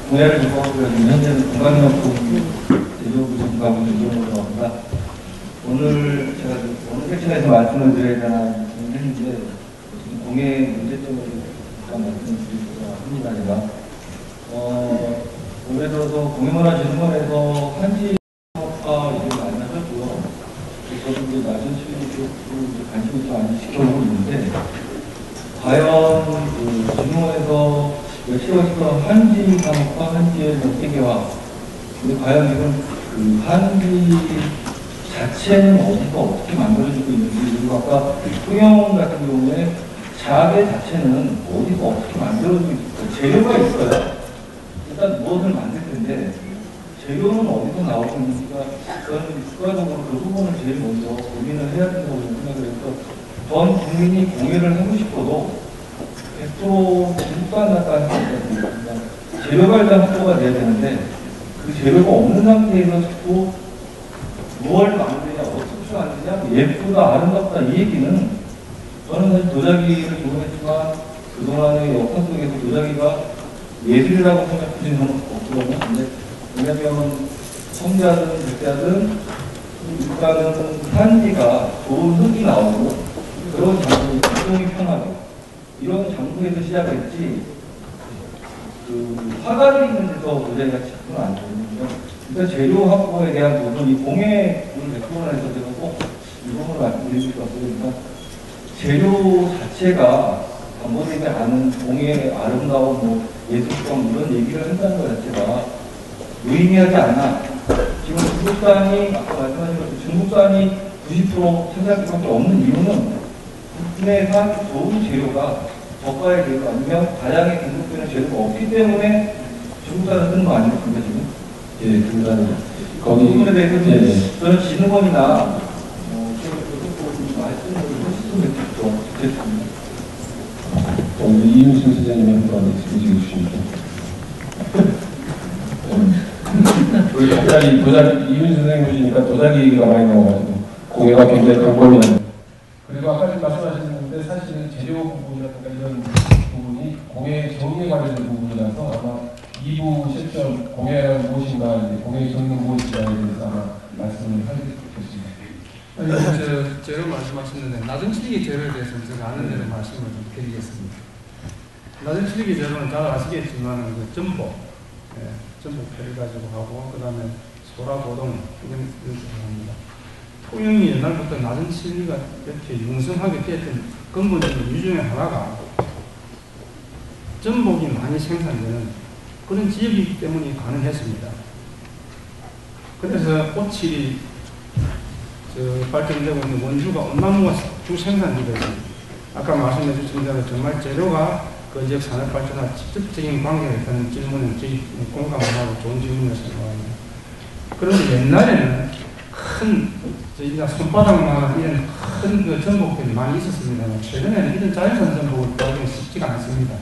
공예를 전공하고 있는 현재는 공간용품 제조부 전공하고 있는 합니다. 오늘 제가 오늘 섹션에서 말씀을 드려야 되나 했는데 공예 문제점을 잠깐 말씀드리려고 합니다. 제가 올해 들어서 공예문화진흥원에서 한지 사업과 이제 많이 하셨고요. 저도 이제 낮은 취미 쪽으로 관심을 좀 많이 시켜보고 있는데 과연 그 진흥원에서 열시간시간 한지 산업과 한지의 세계화 근데 과연 이건 그 한지 자체는 어디서 어떻게 만들어지고 있는지 그리고 아까 통영 같은 경우에 자개 자체는 어디서 어떻게 만들어지고 있을까 재료가 있어요. 일단 무엇을 만들 텐데 재료는 어디서 나오고 있는지가 저는 추가적으로 그 부분을 제일 먼저 고민을 해야 된다고 생각을 해서 전 국민이 공예를 하고 싶어도 100% 공부도 안 났다는 생각이 재료가 일단 확보가 돼야 되는데 그 재료가 없는 상태에서 자꾸 무엇을 만드냐, 어떻게 만드냐, 예쁘다, 아름답다 이 얘기는 저는 사실 도자기를 좋아했지만 그동안의 역사 속에서 도자기가 예술이라고 생각하지는 없거든요. 근데 왜냐면 성자든 백자든 일단은 한지가 좋은 흙이 나오고 그런 장소에 이동이 편하고 이런 장소에서 시작했지 그 화가를 있는 데서 도자기가 작품은 안 되거든요. 그러니까 재료 확보에 대한 부분, 이 공예를 100%나 해서 제가 꼭 이 부분을 말씀드릴 수 없어요. 그러니까 재료 자체가 담보되지 않은 공예의 아름다운 예술성 이런 얘기를 한다는 것 자체가 무의미하지 않나. 지금 중국산이 아까 말씀하신 것처럼 중국산이 90% 차지할 수밖에 없는 이유는 국내산 좋은 재료가 저가의 재료 아니면 다양하게 공급되는 재료가 없기 때문에 중국산을 쓰는 거 아니겠습니까 지금? 예, 중간에 거기 부분에 대해서 저는 진흥원이나 말씀을 하시면 좋겠습니다. 이윤승 선생님이 한번 얘기해 주십니다. 우리 갑자기 도자기 이윤승 선생님 보시니까 도자기 얘기가 많이 나와가지고 공예가 굉장히 관건이라는. 그리고 아까 말씀하셨는데 사실은 재료 부분이라든가 이런 부분이 공예 정리에 관련된 부분이라서 아마 2부 실전 공예란 무엇인가, 공예 정리는 무엇인가에 대해서 아마 말씀을 하겠습니다. 재료 말씀하셨는데 낮은 치리기 재료에 대해서 제가 아는 대로 말씀을 좀 드리겠습니다. 낮은 치리기 재료는 잘 아시겠지만 그 전복, 전복 폐를 가지고 하고 그 다음에 소라고동 이런 식으로 합니다. 통영이 옛날부터 낮은 치리기가 이렇게 융성하게 되었던 근본적인 이유 중에 하나가 전복이 많이 생산되는 그런 지역이기 때문에 가능했습니다. 그래서 오칠이 발전되고 있는 원주가 온나무가 주 생산지가 있습니다. 아까 말씀해 주신 대로 정말 재료가 그 지역 산업 발전과 직접적인 관계가 있다는 질문에 저희 공감을 하고 좋은 질문이라고 생각합니다. 그런데 옛날에는 저희가 손바닥만한 이런 큰 그 전복들이 많이 있었습니다. 최근에는 이런 자연산 전복을 구하기는 쉽지가 않습니다.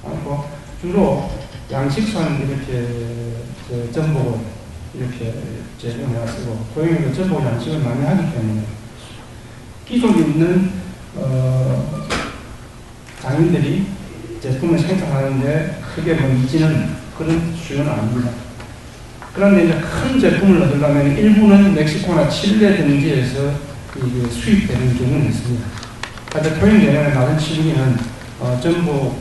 그리고 주로 양식산 이렇게 전복을 이렇게 재배해 쓰고 고객님도 전복 양식을 많이 하기 때문에 기존에 있는 장인들이 제품을 생산하는데 크게 뭐 이지는 그런 수요는 아닙니다. 그런데 이제 큰 제품을 얻으려면 일부는 멕시코나 칠레 등지에서 수입되는 경우는 있습니다. 하여튼 토양 영향에 낮은 치국이는 전복을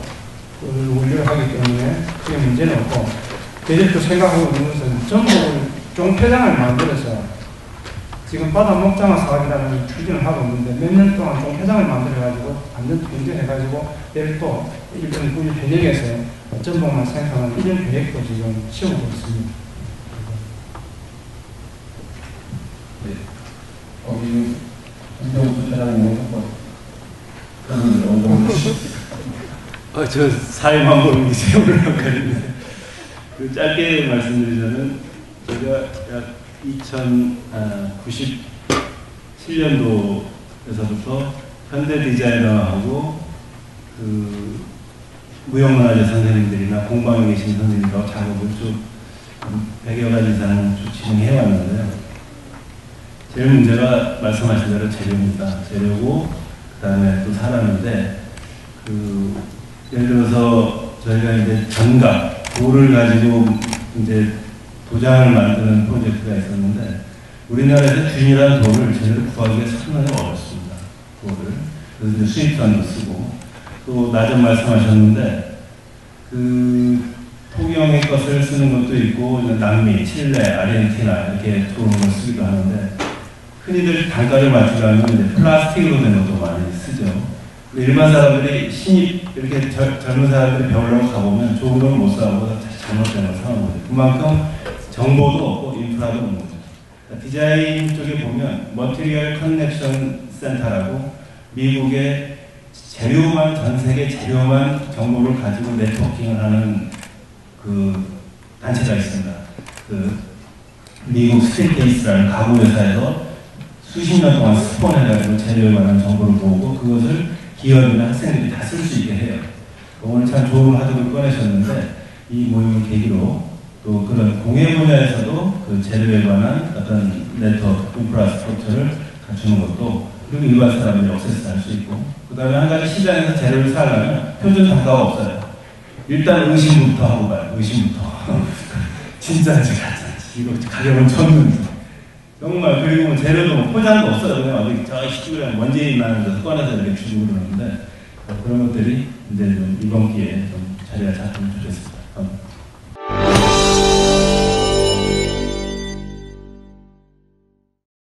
원료를 하기 때문에 크게 문제는 없고, 대체로 생각하고 있는 것은 전복을 종폐장을 만들어서 지금 바다 목장어 사업이라는 추진을 하고 있는데 몇 년 동안 종폐장을 만들어가지고 완전 경쟁해가지고 내일 또 일정 구일 현역에서 전복만 생산하는 이런 계획도 지금 세우고 있습니다. 네. 이정수 차장님 한번 저 사회 방법이 세우려고 하는데 그 짧게 말씀드리자면 제가 약 2097년도에서부터 현대 디자이너하고 그 무형문화재 선생님들이나 공방에 계신 선생님들하고 작업을 쭉 100여 가지 이상 쭉 진행해 왔는데요. 제일 문제가 말씀하신 대로 재료입니다. 재료고 그 다음에 또 사람인데 예를 들어서 저희가 이제 전각 돌을 가지고 이제 도장을 만드는 프로젝트가 있었는데 우리나라에서 균일한 돌을 제대로 구하기가 상당히 어렵습니다. 돌을. 그래서 이제 수입산도 쓰고 또 나전 말씀하셨는데 토경의 것을 쓰는 것도 있고 남미, 칠레, 아르헨티나 이렇게 돌을 쓰기도 하는데 흔히들 단가를 맞추려면 이제 플라스틱으로 된 것도 많이 쓰죠. 일반 사람들이 신입 이렇게 젊은 사람들이 배우려고 가보면 좋은 걸 못 사고 잘못된 걸 사는 거죠. 그만큼 정보도 없고 인프라도 없는 거죠. 그러니까 디자인 쪽에 보면 머티리얼 커넥션 센터라고 미국의 재료만 전 세계 재료만 정보를 가지고 네트워킹을 하는 그 단체가 있습니다. 그 미국 스테이트베이스라는 가구 회사에서 수십 년 동안 스폰해가지고 재료에 관한 정보를 모으고 그것을 기업이나 학생들이 다 쓸 수 있게 해요. 오늘 참 좋은 화두를 꺼내셨는데 이 모임을 계기로 또 그런 공예 분야에서도 그 재료에 관한 어떤 네트워크, 인프라스트럭처를 갖추는 것도 그리고 일반 사람들이 억세스 할 수 있고 그 다음에 한 가지 시장에서 재료를 사려면 표준 단가가 없어요. 일단 의심부터 하고 가요. 의심부터. 진짜인지 가짜인지 이거 가격은 쳤는지 정말 그리고 재료도 포장도 없어요. 그냥 어디 저 시중에 먼지 나는 데서 꺼내서 이렇게 주고 그러는데 그런 것들이 이제 좀 이번 기회에 좀 자리가 잡히면 좋겠습니다.